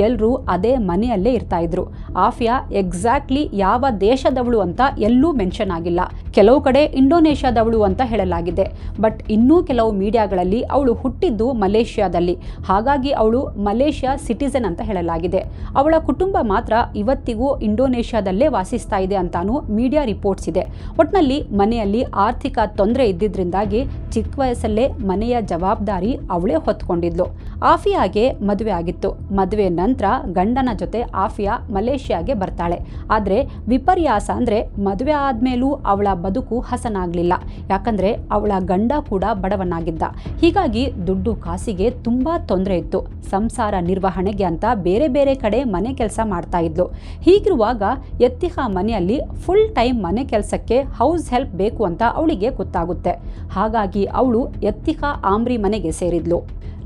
ಎಲ್ಲರೂ ಅದೇ ಮನೆಯಲ್ಲೇ ಇರ್ತಾ ಇದ್ರು. ಆಫಿಯಾ ಎಕ್ಸಾಕ್ಟ್ಲಿ ಯಾವ ದೇಶದವಳು ಅಂತ ಎಲ್ಲೂ ಮೆನ್ಷನ್ ಆಗಿಲ್ಲ. ಕೆಲವು ಕಡೆ ಇಂಡೋನೇಷ್ಯಾದವಳು ಅಂತ ಹೇಳಲಾಗಿದೆ. ಬಟ್ ಇನ್ನೂ ಕೆಲವು ಮೀಡಿಯಾಗಳಲ್ಲಿ ಅವಳು ಹುಟ್ಟಿದ್ದು ಮಲೇಷ್ಯಾದಲ್ಲಿ, ಹಾಗಾಗಿ ಅವಳು ಮಲೇಷ್ಯಾ ಸಿಟಿಸನ್ ಅಂತ ಹೇಳಲಾಗಿದೆ. ಅವಳ ಕುಟುಂಬ ಮಾತ್ರ ಇವತ್ತಿಗೂ ಇಂಡೋನೇಷ್ಯಾದಲ್ಲೇ ವಾಸಿಸ್ತಾ ಇದೆ ಅಂತಾನೂ ಮೀಡಿಯಾ ರಿಪೋರ್ಟ್ಸ್ ಇದೆ. ಒಟ್ನಲ್ಲಿ ಮನೆಯಲ್ಲಿ ಆರ್ಥಿಕ ತೊಂದರೆ ಇದ್ದಿದ್ರಿಂದಾಗಿ ಚಿಕ್ಕ ವಯಸ್ಸಲ್ಲೇ ಮನೆಯ ಜವಾಬ್ದಾರಿ ಅವಳೇ ಹೊತ್ಕೊಂಡಿದ್ಲು. ಆಫಿಯಾಗೆ ಮದುವೆ ಆಗಿತ್ತು. ಮದುವೆ ನಂತರ ಗಂಡನ ಜೊತೆ ಆಫಿಯಾ ಮಲೇಷ್ಯಾಗೆ ಬರ್ತಾಳೆ. ಆದರೆ ವಿಪರ್ಯಾಸ ಅಂದರೆ ಮದುವೆ ಆದ್ಮೇಲೂ ಅವಳ ಬದುಕು ಹಸನಾಗ್ಲಿಲ್ಲ. ಯಾಕಂದ್ರೆ ಅವಳ ಗಂಡ ಕೂಡ ಬಡವನಾಗಿದ್ದ. ಹೀಗಾಗಿ ದುಡ್ಡು ಕಾಸಿಗೆ ತುಂಬಾ ತೊಂದರೆ ಇತ್ತು. ಸಂಸಾರ ನಿರ್ವಹಣೆಗೆ ಅಂತ ಬೇರೆ ಬೇರೆ ಕಡೆ ಮನೆ ಕೆಲಸ ಮಾಡ್ತಾ ಇದ್ಲು. ಹೀಗಿರುವಾಗ ಯತ್ತಿಹಾ ಮನೆಯಲ್ಲಿ ಫುಲ್ ಟೈಮ್ ಮನೆ ಕೆಲಸಕ್ಕೆ ಹೌಸ್ ಹೆಲ್ಪ್ ಬೇಕು ಅಂತ ಅವಳಿಗೆ ಗೊತ್ತಾಗುತ್ತೆ. ಹಾಗಾಗಿ ಅವಳು ಯತ್ತಿಹಾ ಆಮ್ರಿ ಮನೆಗೆ ಸೇರಿದ್ಲು.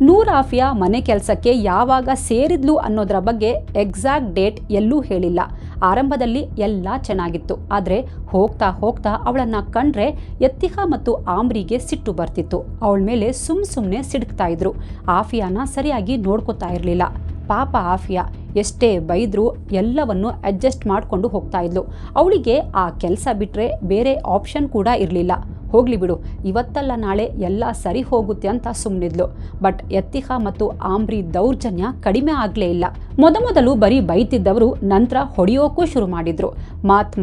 ನೂರ್ ಆಫಿಯಾ ಮನೆ ಕೆಲಸಕ್ಕೆ ಯಾವಾಗ ಸೇರಿದ್ಲು ಅನ್ನೋದರ ಬಗ್ಗೆ ಎಕ್ಸಾಕ್ಟ್ ಡೇಟ್ ಎಲ್ಲೂ ಹೇಳಿಲ್ಲ. ಆರಂಭದಲ್ಲಿ ಎಲ್ಲ ಚೆನ್ನಾಗಿತ್ತು. ಆದರೆ ಹೋಗ್ತಾ ಹೋಗ್ತಾ ಅವಳನ್ನು ಕಂಡ್ರೆ ಯತ್ತಿಹಾ ಮತ್ತು ಆಮ್ರಿಗೆ ಸಿಟ್ಟು ಬರ್ತಿತ್ತು. ಅವಳ ಮೇಲೆ ಸುಮ್ಮನೆ ಸಿಡುಕ್ತಾ ಇದ್ರು. ಆಫಿಯಾನ ಸರಿಯಾಗಿ ನೋಡ್ಕೋತಾ ಇರಲಿಲ್ಲ. ಪಾಪ ಆಫಿಯಾ ಎಷ್ಟೇ ಬೈದ್ರು ಎಲ್ಲವನ್ನು ಅಡ್ಜಸ್ಟ್ ಮಾಡಿಕೊಂಡು ಹೋಗ್ತಾ ಇದ್ಲು. ಅವಳಿಗೆ ಆ ಕೆಲಸ ಬಿಟ್ಟರೆ ಬೇರೆ ಆಪ್ಷನ್ ಕೂಡ ಇರಲಿಲ್ಲ. ಹೋಗ್ಲಿ ಬಿಡು, ಇವತ್ತಲ್ಲ ನಾಳೆ ಎಲ್ಲ ಸರಿ ಹೋಗುತ್ತೆ ಅಂತ ಸುಮ್ಮನಿದ್ಲು. ಬಟ್ ಯತ್ತಿಹಾ ಮತ್ತು ಆಮ್ರಿ ದೌರ್ಜನ್ಯ ಕಡಿಮೆ ಆಗಲೇ ಇಲ್ಲ. ಮೊದಲು ಬರೀ ಬೈತಿದ್ದವರು ನಂತರ ಹೊಡೆಯೋಕ್ಕೂ ಶುರು ಮಾಡಿದ್ರು.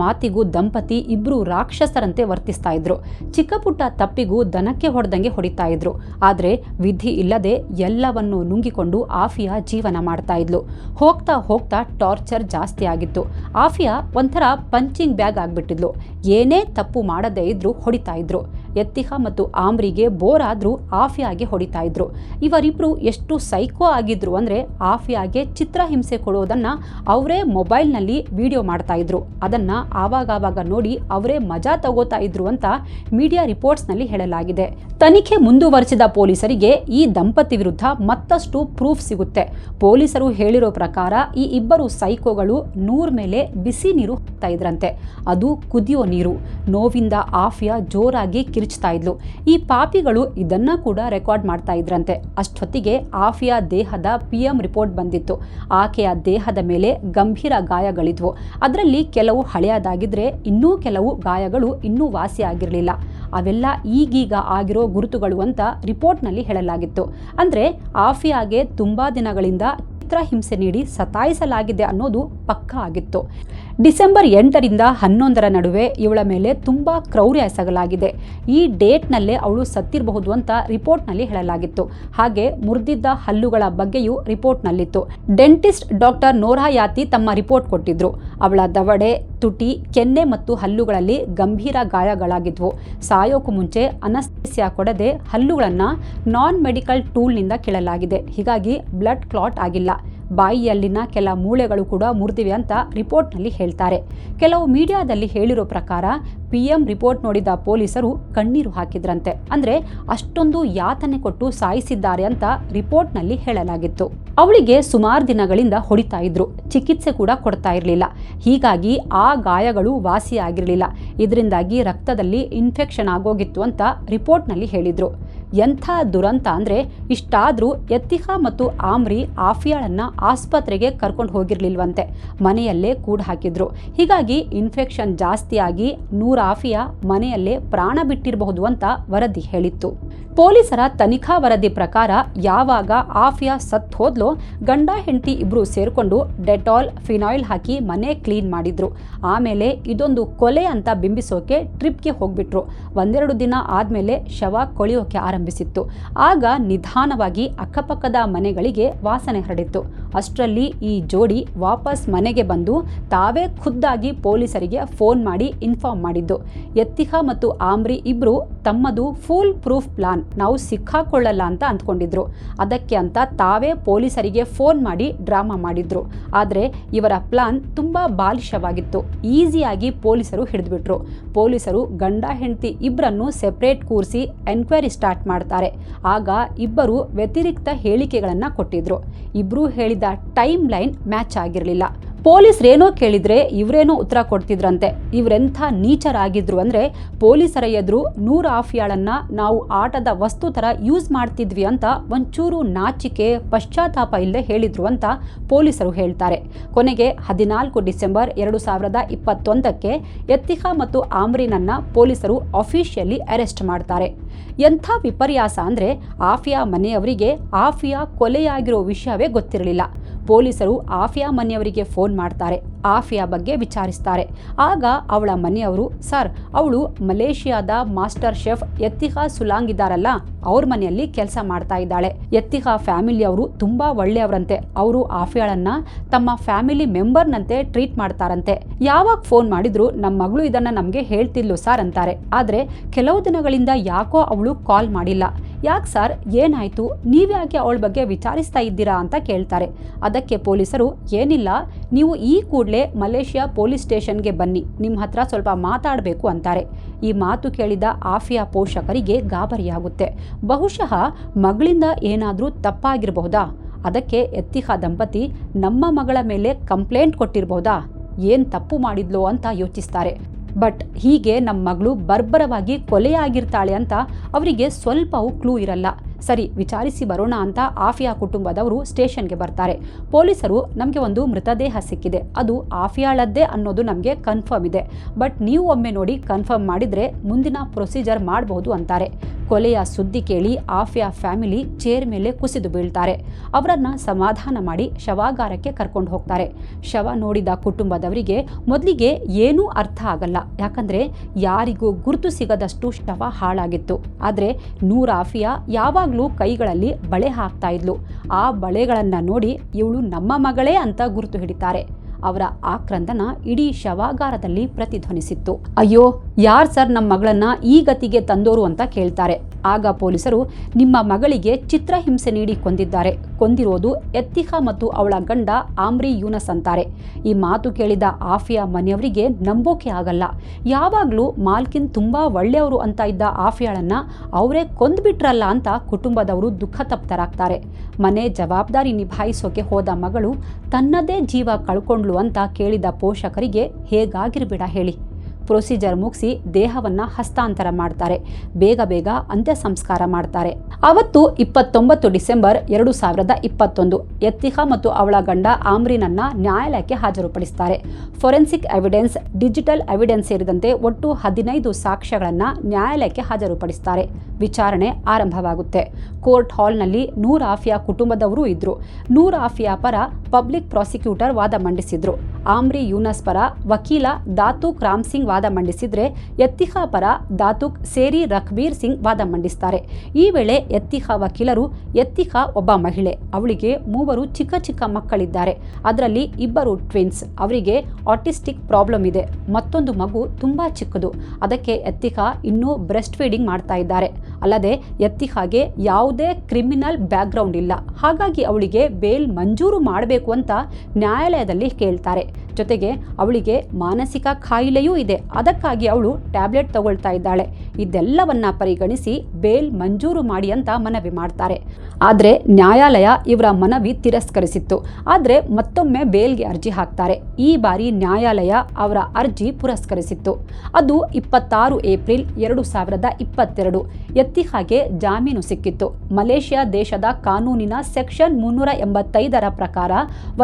ಮಾತಿಗೂ ದಂಪತಿ ಇಬ್ರು ರಾಕ್ಷಸರಂತೆ ವರ್ತಿಸ್ತಾ ಇದ್ರು. ಚಿಕ್ಕ ಪುಟ್ಟ ತಪ್ಪಿಗೂ ದನಕ್ಕೆ ಹೊಡೆದಂಗೆ ಹೊಡಿತಾ ಇದ್ರು. ಆದರೆ ವಿಧಿ ಇಲ್ಲದೆ ಎಲ್ಲವನ್ನು ನುಂಗಿಕೊಂಡು ಆಫಿಯಾ ಜೀವನ ಮಾಡ್ತಾ ಇದ್ಲು. ಹೋಗ್ತಾ ಹೋಗ್ತಾ ಟಾರ್ಚರ್ ಜಾಸ್ತಿ ಆಗಿತ್ತು. ಆಫಿಯಾ ಒಂಥರ ಪಂಚಿಂಗ್ ಬ್ಯಾಗ್ ಆಗ್ಬಿಟ್ಟಿದ್ಲು. ಏನೇ ತಪ್ಪು ಮಾಡದೇ ಇದ್ರು ಹೊಡಿತಾ ಇದ್ರು. ಯತ್ತಿಹಾ ಮತ್ತು ಆಮ್ರಿಗೆ ಬೋರ್ ಆದ್ರೂ ಆಫಿಯಾಗೆ ಹೊಡಿತಾ ಇದ್ರು. ಇವರಿಬ್ರು ಎಷ್ಟು ಸೈಕೋ ಆಗಿದ್ರು ಅಂದ್ರೆ ಆಫಿಯಾಗೆ ಚಿತ್ರಹಿಂಸೆ ಕೊಡೋದನ್ನ ಅವರೇ ಮೊಬೈಲ್ನಲ್ಲಿ ವಿಡಿಯೋ ಮಾಡ್ತಾ ಇದ್ರು. ಅದನ್ನ ಆವಾಗ ನೋಡಿ ಅವರೇ ಮಜಾ ತಗೋತಾ ಇದ್ರು ಅಂತ ಮೀಡಿಯಾ ರಿಪೋರ್ಟ್ಸ್ನಲ್ಲಿ ಹೇಳಲಾಗಿದೆ. ತನಿಖೆ ಮುಂದುವರಿಸಿದ ಪೊಲೀಸರಿಗೆ ಈ ದಂಪತಿ ವಿರುದ್ಧ ಮತ್ತಷ್ಟು ಪ್ರೂಫ್ ಸಿಗುತ್ತೆ. ಪೊಲೀಸರು ಹೇಳಿರೋ ಪ್ರಕಾರ ಈ ಇಬ್ಬರು ಸೈಕೋಗಳು ನೂರ್ ಮೇಲೆ ಬಿಸಿ ನೀರು ಹಾಕ್ತಾ ಇದ್ರಂತೆ. ಅದು ಕುದಿಯೋ ನೀರು. ನೋವಿಂದ ಆಫಿಯಾ ಜೋರಾಗಿ ಕಿರ್ಚ್ತಾ ಇದ್ಲು. ಈ ಪಾಪಿಗಳು ಇದನ್ನ ಕೂಡ ರೆಕಾರ್ಡ್ ಮಾಡ್ತಾ ಇದ್ರಂತೆ. ಅಷ್ಟೊತ್ತಿಗೆ ಆಫಿಯಾ ದೇಹದ PM ರಿಪೋರ್ಟ್ ಬಂದಿತ್ತು. ಆಕೆಯ ದೇಹದ ಮೇಲೆ ಗಂಭೀರ ಗಾಯಗಳಿದ್ವು. ಅದರಲ್ಲಿ ಕೆಲವು ಹಳೆಯದಾಗಿದ್ರೆ ಇನ್ನೂ ಕೆಲವು ಗಾಯಗಳು ಇನ್ನೂ ವಾಸಿಯಾಗಿರಲಿಲ್ಲ. ಅವೆಲ್ಲ ಈಗೀಗ ಆಗಿರೋ ಗುರುತುಗಳು ಅಂತ ರಿಪೋರ್ಟ್ನಲ್ಲಿ ಹೇಳಲಾಗಿತ್ತು. ಅಂದ್ರೆ ಆಫಿಯಾಗೆ ತುಂಬಾ ದಿನಗಳಿಂದ ಚಿತ್ರಹಿಂಸೆ ನೀಡಿ ಸತಾಯಿಸಲಾಗಿದೆ ಅನ್ನೋದು ಪಕ್ಕಾ ಆಗಿತ್ತು. ಡಿಸೆಂಬರ್ 8ರಿಂದ 11ರ ನಡುವೆ ಇವಳ ಮೇಲೆ ತುಂಬಾ ಕ್ರೌರ್ಯ ಎಸಗಲಾಗಿದೆ. ಈ ಡೇಟ್ನಲ್ಲೇ ಅವಳು ಸತ್ತಿರಬಹುದು ಅಂತ ರಿಪೋರ್ಟ್ನಲ್ಲಿ ಹೇಳಲಾಗಿತ್ತು. ಹಾಗೆ ಮುರಿದಿದ್ದ ಹಲ್ಲುಗಳ ಬಗ್ಗೆಯೂ ರಿಪೋರ್ಟ್ನಲ್ಲಿತ್ತು. ಡೆಂಟಿಸ್ಟ್ ಡಾಕ್ಟರ್ ನೋರಾ ಯಾತಿ ತಮ್ಮ ರಿಪೋರ್ಟ್ ಕೊಟ್ಟಿದ್ರು. ಅವಳ ದವಡೆ, ತುಟಿ, ಕೆನ್ನೆ ಮತ್ತು ಹಲ್ಲುಗಳಲ್ಲಿ ಗಂಭೀರ ಗಾಯಗಳಾಗಿದ್ವು. ಸಾಯೋಕು ಮುಂಚೆ ಅನಸ್ತೇಸಿಯಾ ಕೊಡದೆ ಹಲ್ಲುಗಳನ್ನು ನಾನ್ ಮೆಡಿಕಲ್ ಟೂಲ್ನಿಂದ ಕೀಳಲಾಗಿದೆ. ಹೀಗಾಗಿ ಬ್ಲಡ್ ಕ್ಲಾಟ್ ಆಗಿಲ್ಲ. ಬಾಯಿಯಲ್ಲಿನ ಕೆಲ ಮೂಳೆಗಳು ಕೂಡ ಮುರಿದಿವೆ ಅಂತ ರಿಪೋರ್ಟ್ನಲ್ಲಿ ಹೇಳ್ತಾರೆ. ಕೆಲವು ಮೀಡಿಯಾದಲ್ಲಿ ಹೇಳಿರೋ ಪ್ರಕಾರ PM ರಿಪೋರ್ಟ್ ನೋಡಿದ ಪೊಲೀಸರು ಕಣ್ಣೀರು ಹಾಕಿದ್ರಂತೆ. ಅಂದ್ರೆ ಅಷ್ಟೊಂದು ಯಾತನೆ ಕೊಟ್ಟು ಸಾಯಿಸಿದ್ದಾರೆ ಅಂತ ರಿಪೋರ್ಟ್ನಲ್ಲಿ ಹೇಳಲಾಗಿತ್ತು. ಅವಳಿಗೆ ಸುಮಾರು ದಿನಗಳಿಂದ ಹೊಡಿತಾ ಇದ್ರು. ಚಿಕಿತ್ಸೆ ಕೂಡ ಕೊಡ್ತಾ ಇರಲಿಲ್ಲ. ಹೀಗಾಗಿ ಆ ಗಾಯಗಳು ವಾಸಿಯಾಗಿರಲಿಲ್ಲ. ಇದರಿಂದಾಗಿ ರಕ್ತದಲ್ಲಿ ಇನ್ಫೆಕ್ಷನ್ ಆಗೋಗಿತ್ತು ಅಂತ ರಿಪೋರ್ಟ್ನಲ್ಲಿ ಹೇಳಿದ್ರು. ಎಂಥ ದುರಂತ ಅಂದ್ರೆ ಇಷ್ಟಾದ್ರೂ ಯತ್ತಿಹಾ ಮತ್ತು ಆಮ್ರಿ ಆಫಿಯಾಳನ್ನ ಆಸ್ಪತ್ರೆಗೆ ಕರ್ಕೊಂಡು ಹೋಗಿರ್ಲಿಲ್ವಂತೆ. ಮನೆಯಲ್ಲೇ ಕೂಡ ಹಾಕಿದ್ರು. ಹೀಗಾಗಿ ಇನ್ಫೆಕ್ಷನ್ ಜಾಸ್ತಿಯಾಗಿ ನೂರ್ ಆಫಿಯಾ ಮನೆಯಲ್ಲೇ ಪ್ರಾಣ ಬಿಟ್ಟಿರಬಹುದು ಅಂತ ವರದಿ ಹೇಳಿತ್ತು. ಪೊಲೀಸರ ತನಿಖಾ ವರದಿ ಪ್ರಕಾರ ಯಾವಾಗ ಆಫಿಯಾ ಸತ್ ಹೋದ್ಲೋ ಗಂಡ ಹೆಂಡತಿ ಇಬ್ರು ಸೇರ್ಕೊಂಡು ಡೆಟಾಲ್, ಫಿನಾಯ್ಲ್ ಹಾಕಿ ಮನೆ ಕ್ಲೀನ್ ಮಾಡಿದ್ರು. ಆಮೇಲೆ ಇದೊಂದು ಕೊಲೆ ಅಂತ ಬಿಂಬಿಸೋಕೆ ಟ್ರಿಪ್ಗೆ ಹೋಗ್ಬಿಟ್ರು. ಒಂದೆರಡು ದಿನ ಆದ್ಮೇಲೆ ಶವ ಕೊಳೆಯೋಕೆ ಆರಂಭಿಸಿತ್ತು. ಆಗ ನಿಧಾನವಾಗಿ ಅಕ್ಕಪಕ್ಕದ ಮನೆಗಳಿಗೆ ವಾಸನೆ ಹರಡಿತ್ತು. ಅಷ್ಟರಲ್ಲಿ ಈ ಜೋಡಿ ವಾಪಸ್ ಮನೆಗೆ ಬಂದು ತಾವೇ ಖುದ್ದಾಗಿ ಪೊಲೀಸರಿಗೆ ಫೋನ್ ಮಾಡಿ ಇನ್ಫಾರ್ಮ್ ಮಾಡಿದ್ದು. ಯತ್ತಿಹಾ ಮತ್ತು ಆಮ್ರಿ ಇಬ್ರು ತಮ್ಮದು ಫುಲ್ ಪ್ರೂಫ್ ಪ್ಲಾನ್ ನಾವು ಸಿಕ್ಕಾಕೊಳ್ಳಲ್ಲ ಅಂತ ಅಂದ್ಕೊಂಡಿದ್ರು. ಅದಕ್ಕೆ ಅಂತ ತಾವೇ ಪೊಲೀಸರಿಗೆ ಫೋನ್ ಮಾಡಿ ಡ್ರಾಮಾ ಮಾಡಿದ್ರು. ಆದರೆ ಇವರ ಪ್ಲಾನ್ ತುಂಬಾ ಬಾಲಿಶವಾಗಿತ್ತು. ಈಸಿಯಾಗಿ ಪೊಲೀಸರು ಹಿಡಿದ್ಬಿಟ್ರು. ಪೊಲೀಸರು ಗಂಡ ಹೆಂಡತಿ ಇಬ್ಬರನ್ನು ಸೆಪರೇಟ್ ಕೂರಿಸಿ ಎನ್ಕ್ವೈರಿ ಸ್ಟಾರ್ಟ್ ಮಾಡ್ತಾರೆ. ಆಗ ಇಬ್ಬರು ವ್ಯತಿರಿಕ್ತ ಹೇಳಿಕೆಗಳನ್ನು ಕೊಟ್ಟಿದ್ರು. ಇಬ್ಬರೂ ಹೇಳಿದ ಟೈಮ್ ಲೈನ್ ಮ್ಯಾಚ್ ಆಗಿರಲಿಲ್ಲ. ಪೊಲೀಸರೇನೋ ಕೇಳಿದ್ರೆ ಇವರೇನೋ ಉತ್ತರ ಕೊಡ್ತಿದ್ರಂತೆ. ಇವರೆಂಥ ನೀಚರಾಗಿದ್ರು ಅಂದರೆ ಪೊಲೀಸರ ಎದುರು ನೂರ್ ಆಫಿಯಾಳನ್ನ ನಾವು ಆಟದ ವಸ್ತು ಥರ ಯೂಸ್ ಮಾಡ್ತಿದ್ವಿ ಅಂತ ಒಂಚೂರು ನಾಚಿಕೆ ಪಶ್ಚಾತ್ತಾಪ ಇಲ್ಲದೆ ಹೇಳಿದ್ರು ಅಂತ ಪೊಲೀಸರು ಹೇಳ್ತಾರೆ. ಕೊನೆಗೆ 14 ಡಿಸೆಂಬರ್ 2021 ಎತ್ತಿಖಾ ಮತ್ತು ಆಮ್ರಿನನ್ನ ಪೊಲೀಸರು ಅಫಿಷಿಯಲಿ ಅರೆಸ್ಟ್ ಮಾಡ್ತಾರೆ. ಎಂಥ ವಿಪರ್ಯಾಸ ಅಂದರೆ ಆಫಿಯಾ ಮನೆಯವರಿಗೆ ಆಫಿಯಾ ಕೊಲೆಯಾಗಿರೋ ವಿಷಯವೇ ಗೊತ್ತಿರಲಿಲ್ಲ. ಪೊಲೀಸರು ಆಫಿಯಾ ಮನೆಯವರಿಗೆ ಫೋನ್ ಮಾಡ್ತಾರೆ. ಆಫಿಯಾ ಬಗ್ಗೆ ವಿಚಾರಿಸ್ತಾರೆ. ಆಗ ಅವಳ ಮನೆಯವರು, ಸರ್, ಅವಳು ಮಲೇಷಿಯಾದ ಮಾಸ್ಟರ್ ಶೆಫ್ ಎತ್ತಿಖಾ ಸುಲಾಂಗ್ ಇದ್ದಾರಲ್ಲ, ಅವ್ರ ಮನೆಯಲ್ಲಿ ಕೆಲಸ ಮಾಡ್ತಾ ಇದ್ದಾಳೆ. ಎತ್ತಿಖಾ ಫ್ಯಾಮಿಲಿಯವರು ತುಂಬಾ ಒಳ್ಳೆಯವರಂತೆ. ಅವರು ಆಫಿಯಾಳನ್ನ ತಮ್ಮ ಫ್ಯಾಮಿಲಿ ಮೆಂಬರ್ನಂತೆ ಟ್ರೀಟ್ ಮಾಡ್ತಾರಂತೆ. ಯಾವಾಗ ಫೋನ್ ಮಾಡಿದ್ರು ನಮ್ಮ ಮಗಳು ಇದನ್ನ ನಮಗೆ ಹೇಳ್ತಿದ್ಲು ಸರ್ ಅಂತಾರೆ. ಆದ್ರೆ ಕೆಲವು ದಿನಗಳಿಂದ ಯಾಕೋ ಅವಳು ಕಾಲ್ ಮಾಡಿಲ್ಲ. ಯಾಕೆ ಸರ್, ಏನಾಯ್ತು, ನೀವ್ಯಾಕೆ ಅವಳ ಬಗ್ಗೆ ವಿಚಾರಿಸ್ತಾ ಇದ್ದೀರಾ ಅಂತ ಕೇಳ್ತಾರೆ. ಅದಕ್ಕೆ ಪೊಲೀಸರು, ಏನಿಲ್ಲ, ನೀವು ಈ ಕೂಡಲೇ ಮಲೇಷಿಯಾ ಪೊಲೀಸ್ ಸ್ಟೇಷನ್ಗೆ ಬನ್ನಿ, ನಿಮ್ಮ ಹತ್ರ ಸ್ವಲ್ಪ ಮಾತಾಡಬೇಕು ಅಂತಾರೆ. ಈ ಮಾತು ಕೇಳಿದ ಆಫಿಯಾ ಪೋಷಕರಿಗೆ ಗಾಬರಿಯಾಗುತ್ತೆ. ಬಹುಶಃ ಮಗಳಿಂದ ಏನಾದರೂ ತಪ್ಪಾಗಿರಬಹುದಾ? ಅದಕ್ಕೆ ಎತ್ತಿಖಾ ದಂಪತಿ ನಮ್ಮ ಮಗಳ ಮೇಲೆ ಕಂಪ್ಲೇಂಟ್ ಕೊಟ್ಟಿರಬಹುದಾ, ಏನು ತಪ್ಪು ಮಾಡಿದ್ಲೋ ಅಂತ ಯೋಚಿಸ್ತಾರೆ. ಬಟ್ ಹೀಗೆ ನಮ್ಮ ಮಗಳು ಬರ್ಬರವಾಗಿ ಕೊಲೆಯಾಗಿರ್ತಾಳೆ ಅಂತ ಅವರಿಗೆ ಸ್ವಲ್ಪವೂ ಕ್ಲೂ ಇರಲ್ಲ. ಸರಿ, ವಿಚಾರಿಸಿ ಬರೋಣ ಅಂತ ಆಫಿಯಾ ಕುಟುಂಬದವರು ಸ್ಟೇಷನ್ಗೆ ಬರ್ತಾರೆ. ಪೊಲೀಸರು, ನಮಗೆ ಒಂದು ಮೃತದೇಹ ಸಿಕ್ಕಿದೆ, ಅದು ಆಫಿಯಾಳದ್ದೇ ಅನ್ನೋದು ನಮಗೆ ಕನ್ಫರ್ಮ್ ಇದೆ, ಬಟ್ ನೀವು ಒಮ್ಮೆ ನೋಡಿ ಕನ್ಫರ್ಮ್ ಮಾಡಿದರೆ ಮುಂದಿನ ಪ್ರೊಸೀಜರ್ ಮಾಡಬಹುದು ಅಂತಾರೆ. ಕೊಲೆಯ ಸುದ್ದಿ ಕೇಳಿ ಆಫಿಯಾ ಫ್ಯಾಮಿಲಿ ಚೇರ್ ಮೇಲೆ ಕುಸಿದು ಬೀಳ್ತಾರೆ. ಅವರನ್ನು ಸಮಾಧಾನ ಮಾಡಿ ಶವಾಗಾರಕ್ಕೆ ಕರ್ಕೊಂಡು ಹೋಗ್ತಾರೆ. ಶವ ನೋಡಿದ ಕುಟುಂಬದವರಿಗೆ ಮೊದಲಿಗೆ ಏನೂ ಅರ್ಥ ಆಗಲ್ಲ. ಯಾಕಂದರೆ ಯಾರಿಗೂ ಗುರುತು ಸಿಗದಷ್ಟು ಶವ ಹಾಳಾಗಿತ್ತು. ಆದರೆ ನೂರ್ ಆಫಿಯಾ ಯಾವಾಗಲೂ ಕೈಗಳಲ್ಲಿ ಬಳೆ ಹಾಕ್ತಾ ಇದ್ಲು. ಆ ಬಳೆಗಳನ್ನು ನೋಡಿ ಇವಳು ನಮ್ಮ ಮಗಳೇ ಅಂತ ಗುರುತು ಹಿಡಿತಾರೆ. ಅವರ ಆಕ್ರಂದನ ಇಡೀ ಶವಾಗಾರದಲ್ಲಿ ಪ್ರತಿಧ್ವನಿಸಿತ್ತು. ಅಯ್ಯೋ, ಯಾರ್ ಸರ್ ನಮ್ಮ ಮಗಳನ್ನ ಈ ಗತಿಗೆ ತಂದೋರು ಅಂತ ಕೇಳ್ತಾರೆ. ಆಗ ಪೊಲೀಸರು, ನಿಮ್ಮ ಮಗಳಿಗೆ ಚಿತ್ರಹಿಂಸೆ ನೀಡಿ ಕೊಂದಿದ್ದಾರೆ, ಕೊಂದಿರೋದು ಎತ್ತಿಖಾ ಮತ್ತು ಅವಳ ಗಂಡ ಆಮ್ರಿ ಯೂನಸ್ ಅಂತಾರೆ. ಈ ಮಾತು ಕೇಳಿದ ಆಫಿಯಾ ಮನೆಯವರಿಗೆ ನಂಬೋಕೆ ಆಗಲ್ಲ. ಯಾವಾಗಲೂ ಮಾಲ್ಕಿನ್ ತುಂಬಾ ಒಳ್ಳೆಯವರು ಅಂತ ಇದ್ದ ಆಫಿಯಾಳನ್ನ ಅವರೇ ಕೊಂದ್ಬಿಟ್ರಲ್ಲ ಅಂತ ಕುಟುಂಬದವರು ದುಃಖ ತಪ್ತರಾಗ್ತಾರೆ. ಮನೆ ಜವಾಬ್ದಾರಿ ನಿಭಾಯಿಸೋಕೆ ಹೋದ ಮಗಳು ತನ್ನದೇ ಜೀವ ಕಳ್ಕೊಂಡ್ಲು ಅಂತ ಕೇಳಿದ ಪೋಷಕರಿಗೆ ಹೇಗಾಗಿರ್ಬೇಡ ಹೇಳಿ. ಪ್ರೊಸೀಜರ್ ಮುಗಿಸಿ ದೇಹವನ್ನು ಹಸ್ತಾಂತರ ಮಾಡ್ತಾರೆ. ಬೇಗ ಬೇಗ ಅಂತ್ಯ ಸಂಸ್ಕಾರ ಮಾಡ್ತಾರೆ. ಅವತ್ತು 29 ಡಿಸೆಂಬರ್ 2021 ಎತ್ತಿಖಾ ಮತ್ತು ಅವಳ ಗಂಡ ಆಮ್ರಿನನ್ನ ನ್ಯಾಯಾಲಯಕ್ಕೆ ಹಾಜರುಪಡಿಸ್ತಾರೆ. ಫೊರೆನ್ಸಿಕ್ ಎವಿಡೆನ್ಸ್, ಡಿಜಿಟಲ್ ಎವಿಡೆನ್ಸ್ ಸೇರಿದಂತೆ ಒಟ್ಟು 15 ಸಾಕ್ಷ್ಯಗಳನ್ನು ನ್ಯಾಯಾಲಯಕ್ಕೆ ಹಾಜರುಪಡಿಸ್ತಾರೆ. ವಿಚಾರಣೆ ಆರಂಭವಾಗುತ್ತೆ. ಕೋರ್ಟ್ ಹಾಲ್ನಲ್ಲಿ ನೂರ್ ಆಫಿಯಾ ಕುಟುಂಬದವರು ಇದ್ರು. ನೂರ್ ಆಫಿಯಾ ಪರ ಪಬ್ಲಿಕ್ ಪ್ರಾಸಿಕ್ಯೂಟರ್ ವಾದ ಮಂಡಿಸಿದ್ರು. ಆಮ್ರಿ ಯೂನಸ್ ಪರ ವಕೀಲ ದಾತೂಕ್ ರಾಮ್ ಸಿಂಗ್ ವಾದ ಮಂಡಿಸಿದ್ರೆ, ಎತ್ತಿಖಾ ಪರ ದಾತೂಕ್ ಸೇರಿ ರಖ್ಬೀರ್ ಸಿಂಗ್ ವಾದ ಮಂಡಿಸ್ತಾರೆ. ಈ ವೇಳೆ ಎತ್ತಿಖಾ ವಕೀಲರು, ಎತ್ತಿಖಾ ಒಬ್ಬ ಮಹಿಳೆ, ಅವಳಿಗೆ 3 ಚಿಕ್ಕ ಚಿಕ್ಕ ಮಕ್ಕಳಿದ್ದಾರೆ, ಅದರಲ್ಲಿ 2 ಟ್ವಿನ್ಸ್, ಅವರಿಗೆ ಆಟಿಸ್ಟಿಕ್ ಪ್ರಾಬ್ಲಮ್ ಇದೆ, ಮತ್ತೊಂದು ಮಗು ತುಂಬಾ ಚಿಕ್ಕದು, ಅದಕ್ಕೆ ಎತ್ತಿಖಾ ಇನ್ನೂ ಬ್ರೆಸ್ಟ್ ಫೀಡಿಂಗ್ ಮಾಡ್ತಾ ಇದ್ದಾರೆ. ಅಲ್ಲದೆ ಎತ್ತಿಖಾಗೆ ಯಾವುದೇ ಕ್ರಿಮಿನಲ್ ಬ್ಯಾಕ್ಗ್ರೌಂಡ್ ಇಲ್ಲ, ಹಾಗಾಗಿ ಅವಳಿಗೆ ಬೇಲ್ ಮಂಜೂರು ಮಾಡಬೇಕು ಅಂತ ನ್ಯಾಯಾಲಯದಲ್ಲಿ ಕೇಳ್ತಾರೆ. ಜೊತೆಗೆ ಅವಳಿಗೆ ಮಾನಸಿಕ ಕಾಯಿಲೆಯೂ ಇದೆ, ಅದಕ್ಕಾಗಿ ಅವಳು ಟ್ಯಾಬ್ಲೆಟ್ ತಗೊಳ್ತಾ ಇದ್ದಾಳೆ. ಇದೆಲ್ಲವನ್ನ ಪರಿಗಣಿಸಿ ಬೇಲ್ ಮಂಜೂರು ಮಾಡಿ ಅಂತ ಮನವಿ ಮಾಡ್ತಾರೆ. ಆದರೆ ನ್ಯಾಯಾಲಯ ಇವರ ಮನವಿ ತಿರಸ್ಕರಿಸಿತ್ತು. ಆದರೆ ಮತ್ತೊಮ್ಮೆ ಬೇಲ್ಗೆ ಅರ್ಜಿ ಹಾಕ್ತಾರೆ. ಈ ಬಾರಿ ನ್ಯಾಯಾಲಯ ಅವರ ಅರ್ಜಿ ಪುರಸ್ಕರಿಸಿತ್ತು. ಅದು 26 ಏಪ್ರಿಲ್ 2022 ಎತ್ತಿಖಾಗೆ ಜಾಮೀನು ಸಿಕ್ಕಿತ್ತು. ಮಲೇಷಿಯಾ ದೇಶದ ಕಾನೂನಿನ ಸೆಕ್ಷನ್ 385 ಪ್ರಕಾರ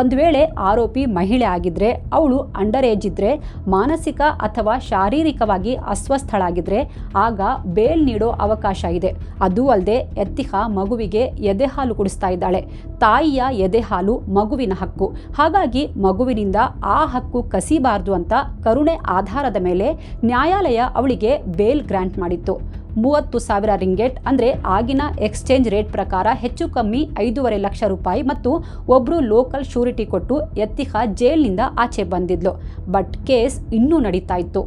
ಒಂದು ವೇಳೆ ಆರೋಪಿ ಮಹಿಳೆ ಆಗಿದ್ರೆ, ಅವಳು ಅಂಡರ್ ಏಜ್ ಇದ್ರೆ, ಮಾನಸಿಕ ಅಥವಾ ಶಾರೀರಿಕವಾಗಿ ಅಸ್ವಸ್ಥಳಾಗಿದ್ರೆ ಆಗ ಬೇಲ್ ನೀಡೋ ಅವಕಾಶ ಇದೆ. ಅದೂ ಅಲ್ಲದೆ ಎತ್ತಿಖಾ ಮಗುವಿಗೆ ಎದೆಹಾಲು ಕುಡಿಸ್ತಾ ಇದ್ದಾಳೆ. ತಾಯಿಯ ಎದೆಹಾಲು ಮಗುವಿನ ಹಕ್ಕು, ಹಾಗಾಗಿ ಮಗುವಿನಿಂದ ಆ ಹಕ್ಕು ಕಸಿಬಾರದು ಅಂತ ಕರುಣೆ ಆಧಾರದ ಮೇಲೆ ನ್ಯಾಯಾಲಯ ಅವಳಿಗೆ ಬೇಲ್ ಗ್ರಾಂಟ್ ಮಾಡಿತ್ತು. 30,000 ರಿಂಗೆಟ್ ಅಂದರೆ ಆಗಿನ ಎಕ್ಸ್ಚೇಂಜ್ ರೇಟ್ ಪ್ರಕಾರ ಹೆಚ್ಚು ಕಮ್ಮಿ 5.5 ಲಕ್ಷ ರೂಪಾಯಿ ಮತ್ತು ಒಬ್ಬರು ಲೋಕಲ್ ಶ್ಯೂರಿಟಿ ಕೊಟ್ಟು ಎತ್ತಿಖಾ ಜೈಲಿನಿಂದ ಆಚೆ ಬಂದಿದ್ಲು. ಬಟ್ ಕೇಸ್ ಇನ್ನೂ ನಡೀತಾ ಇತ್ತು.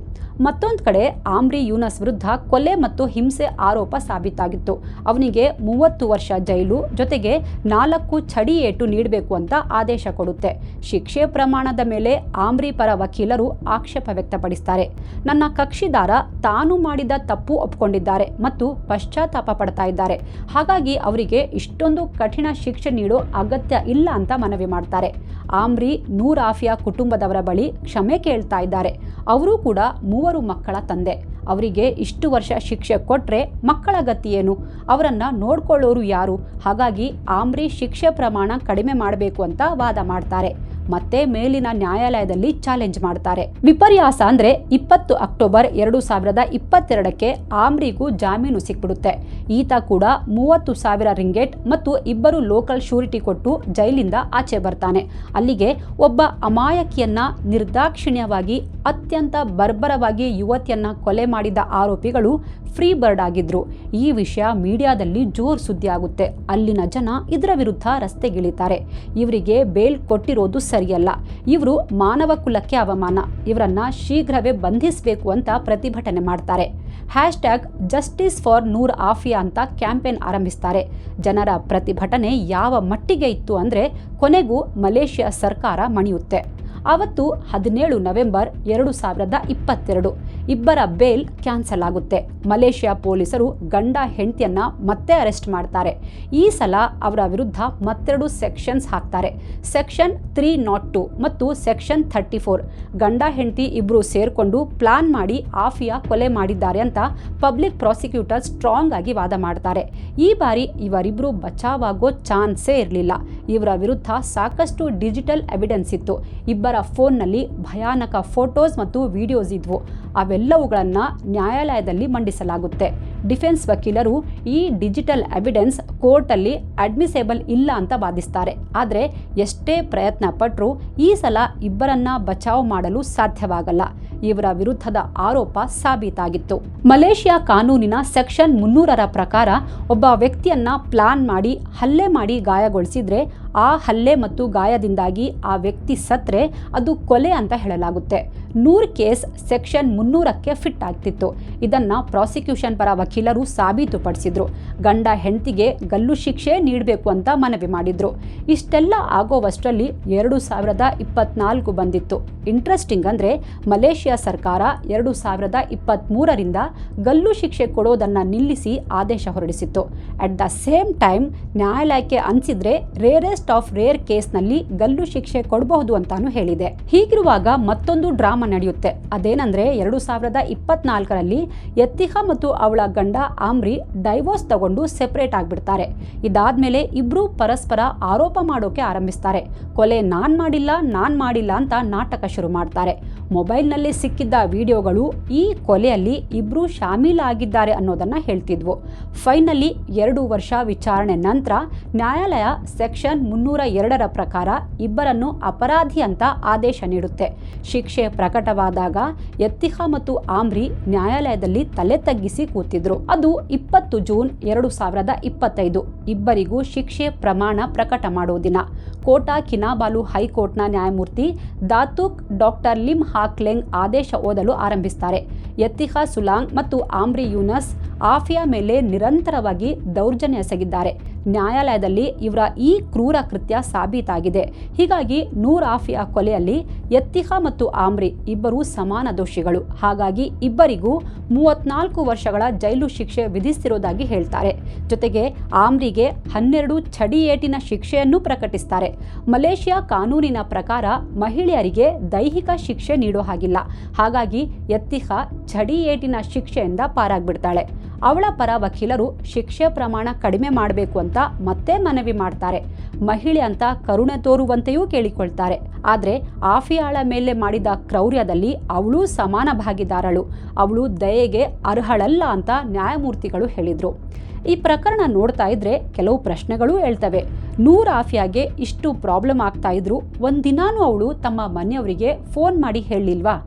ಮತ್ತೊಂದು ಕಡೆ ಆಮ್ರಿ ಯೂನಸ್ ವಿರುದ್ಧ ಕೊಲೆ ಮತ್ತು ಹಿಂಸೆ ಆರೋಪ ಸಾಬೀತಾಗಿತ್ತು. ಅವನಿಗೆ 30 ವರ್ಷ ಜೈಲು ಜೊತೆಗೆ 4 ಛಡಿ ಏಟು ನೀಡಬೇಕು ಅಂತ ಆದೇಶ ಕೊಡುತ್ತೆ. ಶಿಕ್ಷೆ ಪ್ರಮಾಣದ ಮೇಲೆ ಆಮ್ರಿ ಪರ ವಕೀಲರು ಆಕ್ಷೇಪ ವ್ಯಕ್ತಪಡಿಸ್ತಾರೆ. ನನ್ನ ಕಕ್ಷಿದಾರ ತಾನು ಮಾಡಿದ ತಪ್ಪು ಒಪ್ಪಿಕೊಂಡಿದ್ದಾರೆ ಮತ್ತು ಪಶ್ಚಾತ್ತಾಪ ಪಡ್ತಾ ಇದ್ದಾರೆ, ಹಾಗಾಗಿ ಅವರಿಗೆ ಇಷ್ಟೊಂದು ಕಠಿಣ ಶಿಕ್ಷೆ ನೀಡೋ ಅಗತ್ಯ ಇಲ್ಲ ಅಂತ ಮನವಿ ಮಾಡ್ತಾರೆ. ಆಮ್ರಿ ನೂರ್ ಆಫಿಯಾ ಕುಟುಂಬದವರ ಬಳಿ ಕ್ಷಮೆ ಕೇಳ್ತಾ ಇದ್ದಾರೆ. ಅವರು ಕೂಡ 3 ಮಕ್ಕಳ ತಂದೆ. ಅವರಿಗೆ ಇಷ್ಟು ವರ್ಷ ಶಿಕ್ಷೆ ಕೊಟ್ರೆ ಮಕ್ಕಳ ಗತಿ ಏನು? ಅವರನ್ನ ನೋಡ್ಕೊಳ್ಳೋರು ಯಾರು? ಹಾಗಾಗಿ ಆಮ್ರಿ ಶಿಕ್ಷೆ ಪ್ರಮಾಣ ಕಡಿಮೆ ಮಾಡಬೇಕು ಅಂತ ವಾದ ಮಾಡ್ತಾರೆ. ಮತ್ತೆ ಮೇಲಿನ ನ್ಯಾಯಾಲಯದಲ್ಲಿ ಚಾಲೆಂಜ್ ಮಾಡ್ತಾರೆ. ವಿಪರ್ಯಾಸ ಅಂದ್ರೆ 20 ಅಕ್ಟೋಬರ್ 2022ಕ್ಕೆ ಆಮ್ರಿಗೂ ಜಾಮೀನು ಸಿಕ್ಬಿಡುತ್ತೆ. ಈತ ಕೂಡ 30,000 ರಿಂಗೆಟ್ ಮತ್ತು 2 ಲೋಕಲ್ ಶೂರಿಟಿ ಕೊಟ್ಟು ಜೈಲಿಂದ ಆಚೆ ಬರ್ತಾನೆ. ಅಲ್ಲಿಗೆ ಒಬ್ಬ ಅಮಾಯಕಿಯನ್ನ ನಿರ್ದಾಕ್ಷಿಣ್ಯವಾಗಿ ಅತ್ಯಂತ ಬರ್ಬರವಾಗಿ ಯುವತಿಯನ್ನ ಕೊಲೆ ಮಾಡಿದ ಆರೋಪಿಗಳು ಫ್ರೀ ಬರ್ಡ್ ಆಗಿದ್ರು. ಈ ವಿಷಯ ಮೀಡಿಯಾದಲ್ಲಿ ಜೋರ್ ಸುದ್ದಿ ಆಗುತ್ತೆ. ಅಲ್ಲಿನ ಜನ ಇದರ ವಿರುದ್ಧ ರಸ್ತೆಗಿಳಿತಾರೆ. ಇವರಿಗೆ ಬೇಲ್ ಕೊಟ್ಟಿರೋದು ಸರಿಯಲ್ಲ, ಇವರು ಮಾನವ ಕುಲಕ್ಕೆ ಅವಮಾನ, ಇವರನ್ನ ಶೀಘ್ರವೇ ಬಂಧಿಸಬೇಕು ಅಂತ ಪ್ರತಿಭಟನೆ ಮಾಡ್ತಾರೆ. #ಜಸ್ಟಿಸ್ ಫಾರ್ ನೂರ್ ಆಫಿಯಾ ಅಂತ ಕ್ಯಾಂಪೇನ್ ಆರಂಭಿಸ್ತಾರೆ. ಜನರ ಪ್ರತಿಭಟನೆ ಯಾವ ಮಟ್ಟಿಗೆ ಇತ್ತು ಅಂದ್ರೆ ಕೊನೆಗೂ ಮಲೇಷ್ಯಾ ಸರ್ಕಾರ ಮಣಿಯುತ್ತೆ. ಅವತ್ತು 17 ನವೆಂಬರ್ 2022 ಇಬ್ಬರ ಬೇಲ್ ಕ್ಯಾನ್ಸಲ್ ಆಗುತ್ತೆ. ಮಲೇಷ್ಯಾ ಪೊಲೀಸರು ಗಂಡ ಹೆಂಡತಿಯನ್ನ ಮತ್ತೆ ಅರೆಸ್ಟ್ ಮಾಡ್ತಾರೆ. ಈ ಸಲ ಅವರ ವಿರುದ್ಧ ಮತ್ತೆರಡು ಸೆಕ್ಷನ್ಸ್ ಹಾಕ್ತಾರೆ. ಸೆಕ್ಷನ್ 302 ಮತ್ತು ಸೆಕ್ಷನ್ 34. ಗಂಡ ಹೆಂಡತಿ ಇಬ್ರು ಸೇರ್ಕೊಂಡು ಪ್ಲಾನ್ ಮಾಡಿ ಆಫಿಯಾ ಕೊಲೆ ಮಾಡಿದ್ದಾರೆ ಅಂತ ಪಬ್ಲಿಕ್ ಪ್ರಾಸಿಕ್ಯೂಟರ್ ಸ್ಟ್ರಾಂಗ್ ಆಗಿ ವಾದ ಮಾಡ್ತಾರೆ. ಈ ಬಾರಿ ಇವರಿಬ್ರು ಬಚಾವಾಗೋ ಚಾನ್ಸೇ ಇರಲಿಲ್ಲ. ಇವರ ವಿರುದ್ಧ ಸಾಕಷ್ಟು ಡಿಜಿಟಲ್ ಎವಿಡೆನ್ಸ್ ಇತ್ತು. ಇಬ್ಬರ ಫೋನ್ನಲ್ಲಿ ಭಯಾನಕ ಫೋಟೋಸ್ ಮತ್ತು ವಿಡಿಯೋಸ್ ಇದ್ವು. ಅವೆಲ್ಲವುಗಳನ್ನು ನ್ಯಾಯಾಲಯದಲ್ಲಿ ಮಂಡಿಸಲಾಗುತ್ತೆ. ಡಿಫೆನ್ಸ್ ವಕೀಲರು ಈ ಡಿಜಿಟಲ್ ಎವಿಡೆನ್ಸ್ ಕೋರ್ಟಲ್ಲಿ ಅಡ್ಮಿಸೇಬಲ್ ಇಲ್ಲ ಅಂತ ವಾದಿಸ್ತಾರೆ. ಆದರೆ ಎಷ್ಟೇ ಪ್ರಯತ್ನ ಪಟ್ಟರೂ ಈ ಸಲ ಇಬ್ಬರನ್ನ ಬಚಾವ್ ಮಾಡಲು ಸಾಧ್ಯವಾಗಲ್ಲ. ಇವರ ವಿರುದ್ಧದ ಆರೋಪ ಸಾಬೀತಾಗಿತ್ತು. ಮಲೇಷ್ಯಾ ಕಾನೂನಿನ ಸೆಕ್ಷನ್ 300ರ ಪ್ರಕಾರ ಒಬ್ಬ ವ್ಯಕ್ತಿಯನ್ನ ಪ್ಲಾನ್ ಮಾಡಿ ಹಲ್ಲೆ ಮಾಡಿ ಗಾಯಗೊಳಿಸಿದ್ರೆ ಆ ಹಲ್ಲೆ ಮತ್ತು ಗಾಯದಿಂದಾಗಿ ಆ ವ್ಯಕ್ತಿ ಸತ್ರೆ ಅದು ಕೊಲೆ ಅಂತ ಹೇಳಲಾಗುತ್ತೆ. ನೂರ್ ಕೇಸ್ ಸೆಕ್ಷನ್ 300ಕ್ಕೆ ಫಿಟ್ ಆಗ್ತಿತ್ತು. ಇದನ್ನ ಪ್ರಾಸಿಕ್ಯೂಷನ್ ಪರ ವಕೀಲರು ಸಾಬೀತುಪಡಿಸಿದ್ರು. ಗಂಡ ಹೆಂಡತಿಗೆ ಗಲ್ಲು ಶಿಕ್ಷೆ ನೀಡಬೇಕು ಅಂತ ಮನವಿ ಮಾಡಿದ್ರು. ಇಷ್ಟೆಲ್ಲ ಆಗೋವಷ್ಟರಲ್ಲಿ 2024 ಬಂದಿತ್ತು. ಇಂಟ್ರೆಸ್ಟಿಂಗ್ ಅಂದ್ರೆ ಮಲೇಷ್ಯಾ ಸರ್ಕಾರ 2023ರಿಂದ ಗಲ್ಲು ಶಿಕ್ಷೆ ಕೊಡೋದನ್ನ ನಿಲ್ಲಿಸಿ ಆದೇಶ ಹೊರಡಿಸಿತ್ತು. ಅಟ್ ದ ಸೇಮ್ ಟೈಮ್ ನ್ಯಾಯಾಲಯಕ್ಕೆ ಅನ್ಸಿದ್ರೆ ರೇರೆಸ್ಟ್ ಆಫ್ ರೇರ್ ಕೇಸ್ನಲ್ಲಿ ಗಲ್ಲು ಶಿಕ್ಷೆ ಕೊಡಬಹುದು ಅಂತಾನು ಹೇಳಿದೆ. ಹೀಗಿರುವಾಗ ಮತ್ತೊಂದು ಡ್ರಾಮಾ ನಡೆಯುತ್ತೆ. ಅದೇನಂದ್ರೆ 2024ರಲ್ಲಿ ಎತ್ತಿಹಾ ಮತ್ತು ಅವಳ ಗಂಡ ಆಮ್ರಿ ಡೈವೋರ್ಸ್ ತಗೊಂಡು ಸೆಪರೇಟ್ ಆಗ್ಬಿಡ್ತಾರೆ. ಇದಾದ್ಮೇಲೆ ಇಬ್ರು ಪರಸ್ಪರ ಆರೋಪ ಮಾಡೋಕೆ ಆರಂಭಿಸ್ತಾರೆ. ಕೊಲೆ ನಾನ್ ಮಾಡಿಲ್ಲ ಅಂತ ನಾಟಕ ಶುರು ಮಾಡ್ತಾರೆ. ಮೊಬೈಲ್ನಲ್ಲಿ ಸಿಕ್ಕಿದ್ದ ವಿಡಿಯೋಗಳು ಈ ಕೊಲೆಯಲ್ಲಿ ಇಬ್ರು ಶಾಮೀಲಾಗಿದ್ದಾರೆ ಅನ್ನೋದನ್ನ ಹೇಳ್ತಿದ್ವು. ಫೈನಲಿ 2 ವರ್ಷ ವಿಚಾರಣೆ ನಂತರ ನ್ಯಾಯಾಲಯ ಸೆಕ್ಷನ್ 302ರ ಪ್ರಕಾರ ಇಬ್ಬರನ್ನು ಅಪರಾಧಿ ಅಂತ ಆದೇಶ ನೀಡುತ್ತೆ. ಶಿಕ್ಷೆ ಪ್ರಕಟವಾದಾಗ ಎತ್ತಿಹಾ ಮತ್ತು ಆಮ್ರಿ ನ್ಯಾಯಾಲಯದಲ್ಲಿ ತಲೆ ತಗ್ಗಿಸಿ ಕೂತಿದ್ರು. ಅದು 20 ಜೂನ್ 2025. ಇಬ್ಬರಿಗೂ ಶಿಕ್ಷೆ ಪ್ರಮಾಣ ಪ್ರಕಟ ಮಾಡೋ ದಿನ. ಕೋಟಾ ಕಿನಾಬಾಲು ಹೈಕೋರ್ಟ್ನ ನ್ಯಾಯಮೂರ್ತಿ ದಾತುಕ್ ಡಾಕ್ಟರ್ ಲಿಮ್ ಹಾಕ್ಲೆಂಗ್ ಆದೇಶ ಓದಲು ಆರಂಭಿಸ್ತಾರೆ. ಎತ್ತಿಹಾ ಸುಲಾಂಗ್ ಮತ್ತು ಆಮ್ರಿ ಯೂನಸ್ ಆಫಿಯಾ ಮೇಲೆ ನಿರಂತರವಾಗಿ ದೌರ್ಜನ್ಯ ಎಸಗಿದ್ದಾರೆ. ನ್ಯಾಯಾಲಯದಲ್ಲಿ ಇವರ ಈ ಕ್ರೂರ ಕೃತ್ಯ ಸಾಬೀತಾಗಿದೆ. ಹೀಗಾಗಿ ನೂರ್ ಆಫಿಯಾ ಕೊಲೆಯಲ್ಲಿ ಎತ್ತಿಹಾ ಮತ್ತು ಆಮ್ರಿ ಇಬ್ಬರು ಸಮಾನ ದೋಷಿಗಳು. ಹಾಗಾಗಿ ಇಬ್ಬರಿಗೂ 34 ವರ್ಷಗಳ ಜೈಲು ಶಿಕ್ಷೆ ವಿಧಿಸಿರುವುದಾಗಿ ಹೇಳ್ತಾರೆ. ಜೊತೆಗೆ ಆಮ್ರಿಗೆ 12 ಛಡಿ ಏಟಿನ ಶಿಕ್ಷೆಯನ್ನು ಪ್ರಕಟಿಸ್ತಾರೆ. ಮಲೇಷ್ಯಾ ಕಾನೂನಿನ ಪ್ರಕಾರ ಮಹಿಳೆಯರಿಗೆ ದೈಹಿಕ ಶಿಕ್ಷೆ ನೀಡೋ ಹಾಗಿಲ್ಲ. ಹಾಗಾಗಿ ಎತ್ತಿಹಾ ಛಡಿ ಏಟಿನ ಶಿಕ್ಷೆಯಿಂದ ಪಾರಾಗ್ಬಿಡ್ತಾಳೆ. ಅವಳ ಪರ ವಕೀಲರು ಶಿಕ್ಷೆ ಪ್ರಮಾಣ ಕಡಿಮೆ ಮಾಡಬೇಕು ಅಂತ ಮತ್ತೆ ಮನವಿ ಮಾಡ್ತಾರೆ. ಮಹಿಳೆ ಅಂತ ಕರುಣೆ ತೋರುವಂತೆಯೂ ಕೇಳಿಕೊಳ್ತಾರೆ. ಆದರೆ ಆಫಿಯಾಳ ಮೇಲೆ ಮಾಡಿದ ಕ್ರೌರ್ಯದಲ್ಲಿ ಅವಳು ಸಮಾನ ಭಾಗಿದಾರಳು. ಅವಳು ದಯೆಗೆ ಅರ್ಹಳಲ್ಲ ಅಂತ ನ್ಯಾಯಮೂರ್ತಿಗಳು ಹೇಳಿದ್ರು. ಈ ಪ್ರಕರಣ ನೋಡ್ತಾ ಇದ್ರೆ ಕೆಲವು ಪ್ರಶ್ನೆಗಳು ಹೇಳ್ತವೆ. ನೂರ್ ಆಫಿಯಾಗೆ ಇಷ್ಟು ಪ್ರಾಬ್ಲಮ್ ಆಗ್ತಾ ಇದ್ರು ಒಂದಿನಾನು ಅವಳು ತಮ್ಮ ಮನೆಯವರಿಗೆ ಫೋನ್ ಮಾಡಿ ಹೇಳಿಲ್ವಾ?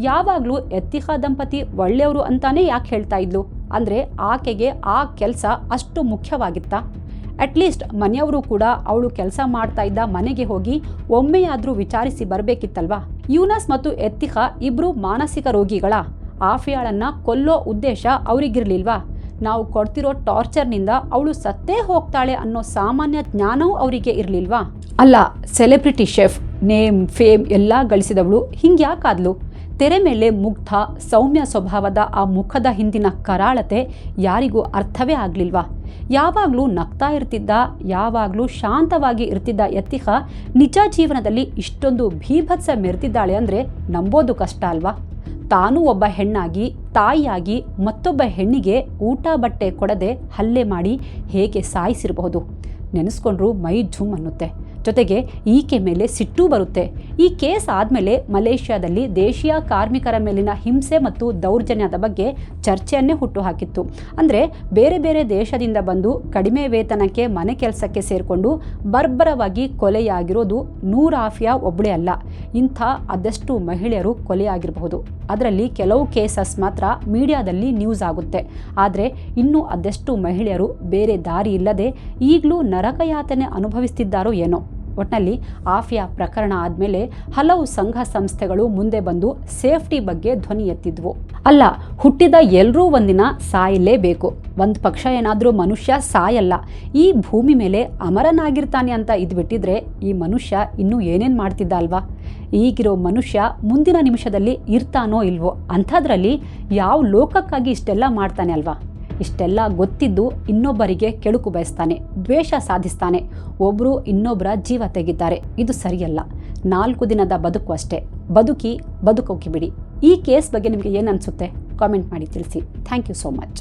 ಯಾವಾಗಲೂ ಎತ್ತಿಹಾ ದಂಪತಿ ಒಳ್ಳೆಯವರು ಅಂತಾನೆ ಯಾಕೆ ಹೇಳ್ತಾ ಇದ್ಲು? ಅಂದರೆ ಆಕೆಗೆ ಆ ಕೆಲಸ ಅಷ್ಟು ಮುಖ್ಯವಾಗಿತ್ತಾ? ಅಟ್ಲೀಸ್ಟ್ ಮನೆಯವರು ಕೂಡ ಅವಳು ಕೆಲಸ ಮಾಡ್ತಾ ಇದ್ದ ಮನೆಗೆ ಹೋಗಿ ಒಮ್ಮೆಯಾದರೂ ವಿಚಾರಿಸಿ ಬರಬೇಕಿತ್ತಲ್ವಾ? ಯೂನಸ್ ಮತ್ತು ಎತ್ತಿಹಾ ಇಬ್ರು ಮಾನಸಿಕ ರೋಗಿಗಳ? ಆಫಿಯಾಳನ್ನು ಕೊಲ್ಲೋ ಉದ್ದೇಶ ಅವರಿಗಿರಲಿಲ್ವಾ? ನಾವು ಕೊಡ್ತಿರೋ ಟಾರ್ಚರ್ನಿಂದ ಅವಳು ಸತ್ತೇ ಹೋಗ್ತಾಳೆ ಅನ್ನೋ ಸಾಮಾನ್ಯ ಜ್ಞಾನವೂ ಅವರಿಗೆ ಇರಲಿಲ್ವಾ? ಅಲ್ಲ, ಸೆಲೆಬ್ರಿಟಿ ಶೆಫ್, ನೇಮ್ ಫೇಮ್ ಎಲ್ಲ ಗಳಿಸಿದವಳು ಹಿಂಗ್ಯಾಕಾದ್ಲು? ತೆರೆ ಮೇಲೆ ಮುಗ್ಧ ಸೌಮ್ಯ ಸ್ವಭಾವದ ಆ ಮುಖದ ಹಿಂದಿನ ಕರಾಳತೆ ಯಾರಿಗೂ ಅರ್ಥವೇ ಆಗಲಿಲ್ವಾ? ಯಾವಾಗಲೂ ನಗ್ತಾ ಇರ್ತಿದ್ದ, ಯಾವಾಗಲೂ ಶಾಂತವಾಗಿ ಇರ್ತಿದ್ದ ಯತಿಹ ನಿಜ ಜೀವನದಲ್ಲಿ ಇಷ್ಟೊಂದು ಭೀಭತ್ಸ ಮೆರೆದಿದ್ದಾಳೆ ಅಂದರೆ ನಂಬೋದು ಕಷ್ಟ ಅಲ್ವಾ? ತಾನೂ ಒಬ್ಬ ಹೆಣ್ಣಾಗಿ, ತಾಯಿಯಾಗಿ ಮತ್ತೊಬ್ಬ ಹೆಣ್ಣಿಗೆ ಊಟ ಬಟ್ಟೆ ಕೊಡದೆ ಹಲ್ಲೆ ಮಾಡಿ ಹೇಗೆ ಸಾಯಿಸಿರಬಹುದು? ನೆನೆಸ್ಕೊಂಡ್ರೂ ಮೈ ಝುಮ್ ಅನ್ನುತ್ತೆ. ಜೊತೆಗೆ ಈಕೆ ಮೇಲೆ ಸಿಟ್ಟೂ ಬರುತ್ತೆ. ಈ ಕೇಸ್ ಆದಮೇಲೆ ಮಲೇಷ್ಯಾದಲ್ಲಿ ದೇಶೀಯ ಕಾರ್ಮಿಕರ ಮೇಲಿನ ಹಿಂಸೆ ಮತ್ತು ದೌರ್ಜನ್ಯದ ಬಗ್ಗೆ ಚರ್ಚೆಯನ್ನೇ ಹುಟ್ಟುಹಾಕಿತ್ತು. ಅಂದರೆ ಬೇರೆ ಬೇರೆ ದೇಶದಿಂದ ಬಂದು ಕಡಿಮೆ ವೇತನಕ್ಕೆ ಮನೆ ಕೆಲಸಕ್ಕೆ ಸೇರಿಕೊಂಡು ಬರ್ಬರವಾಗಿ ಕೊಲೆಯಾಗಿರೋದು ನೂರ್ ಆಫಿಯಾ ಒಬ್ಬಳೇ ಅಲ್ಲ, ಇಂಥ ಅದೆಷ್ಟು ಮಹಿಳೆಯರು ಕೊಲೆಯಾಗಿರಬಹುದು. ಅದರಲ್ಲಿ ಕೆಲವು ಕೇಸಸ್ ಮಾತ್ರ ಮೀಡಿಯಾದಲ್ಲಿ ನ್ಯೂಸ್ ಆಗುತ್ತೆ. ಆದರೆ ಇನ್ನೂ ಅದೆಷ್ಟು ಮಹಿಳೆಯರು ಬೇರೆ ದಾರಿ ಇಲ್ಲದೆ ಈಗಲೂ ನರಕಯಾತನೆ ಅನುಭವಿಸ್ತಿದ್ದಾರೋ ಏನೋ. ಒಟ್ಟಿನಲ್ಲಿ ಆಫಿಯಾ ಪ್ರಕರಣ ಆದಮೇಲೆ ಹಲವು ಸಂಘ ಸಂಸ್ಥೆಗಳು ಮುಂದೆ ಬಂದು ಸೇಫ್ಟಿ ಬಗ್ಗೆ ಧ್ವನಿ ಎತ್ತಿದ್ವು. ಅಲ್ಲ, ಹುಟ್ಟಿದ ಎಲ್ಲರೂ ಒಂದಿನ ಸಾಯಲೇಬೇಕು. ಒಂದು ಪಕ್ಷ ಏನಾದರೂ ಮನುಷ್ಯ ಸಾಯಲ್ಲ, ಈ ಭೂಮಿ ಮೇಲೆ ಅಮರನಾಗಿರ್ತಾನೆ ಅಂತ ಇದ್ಬಿಟ್ಟಿದ್ರೆ ಈ ಮನುಷ್ಯ ಇನ್ನೂ ಏನೇನು ಮಾಡ್ತಿದ್ದ ಅಲ್ವಾ? ಈಗಿರೋ ಮನುಷ್ಯ ಮುಂದಿನ ನಿಮಿಷದಲ್ಲಿ ಇರ್ತಾನೋ ಇಲ್ವೋ, ಅಂಥದ್ರಲ್ಲಿ ಯಾವ ಲೋಕಕ್ಕಾಗಿ ಇಷ್ಟೆಲ್ಲ ಮಾಡ್ತಾನೆ ಅಲ್ವಾ? ಇಷ್ಟೆಲ್ಲ ಗೊತ್ತಿದ್ದು ಇನ್ನೊಬ್ಬರಿಗೆ ಕೆಡುಕು ಬಯಸ್ತಾನೆ, ದ್ವೇಷ ಸಾಧಿಸ್ತಾನೆ, ಒಬ್ಬರು ಇನ್ನೊಬ್ಬರ ಜೀವ ತೆಗಿತಾರೆ. ಇದು ಸರಿಯಲ್ಲ. 4 ದಿನದ ಬದುಕು ಅಷ್ಟೇ, ಬದುಕೋಕೆ ಬಿಡಿ. ಈ ಕೇಸ್ ಬಗ್ಗೆ ನಿಮಗೆ ಏನು ಅನಿಸುತ್ತೆ? ಕಾಮೆಂಟ್ ಮಾಡಿ ತಿಳಿಸಿ. Thank you so much.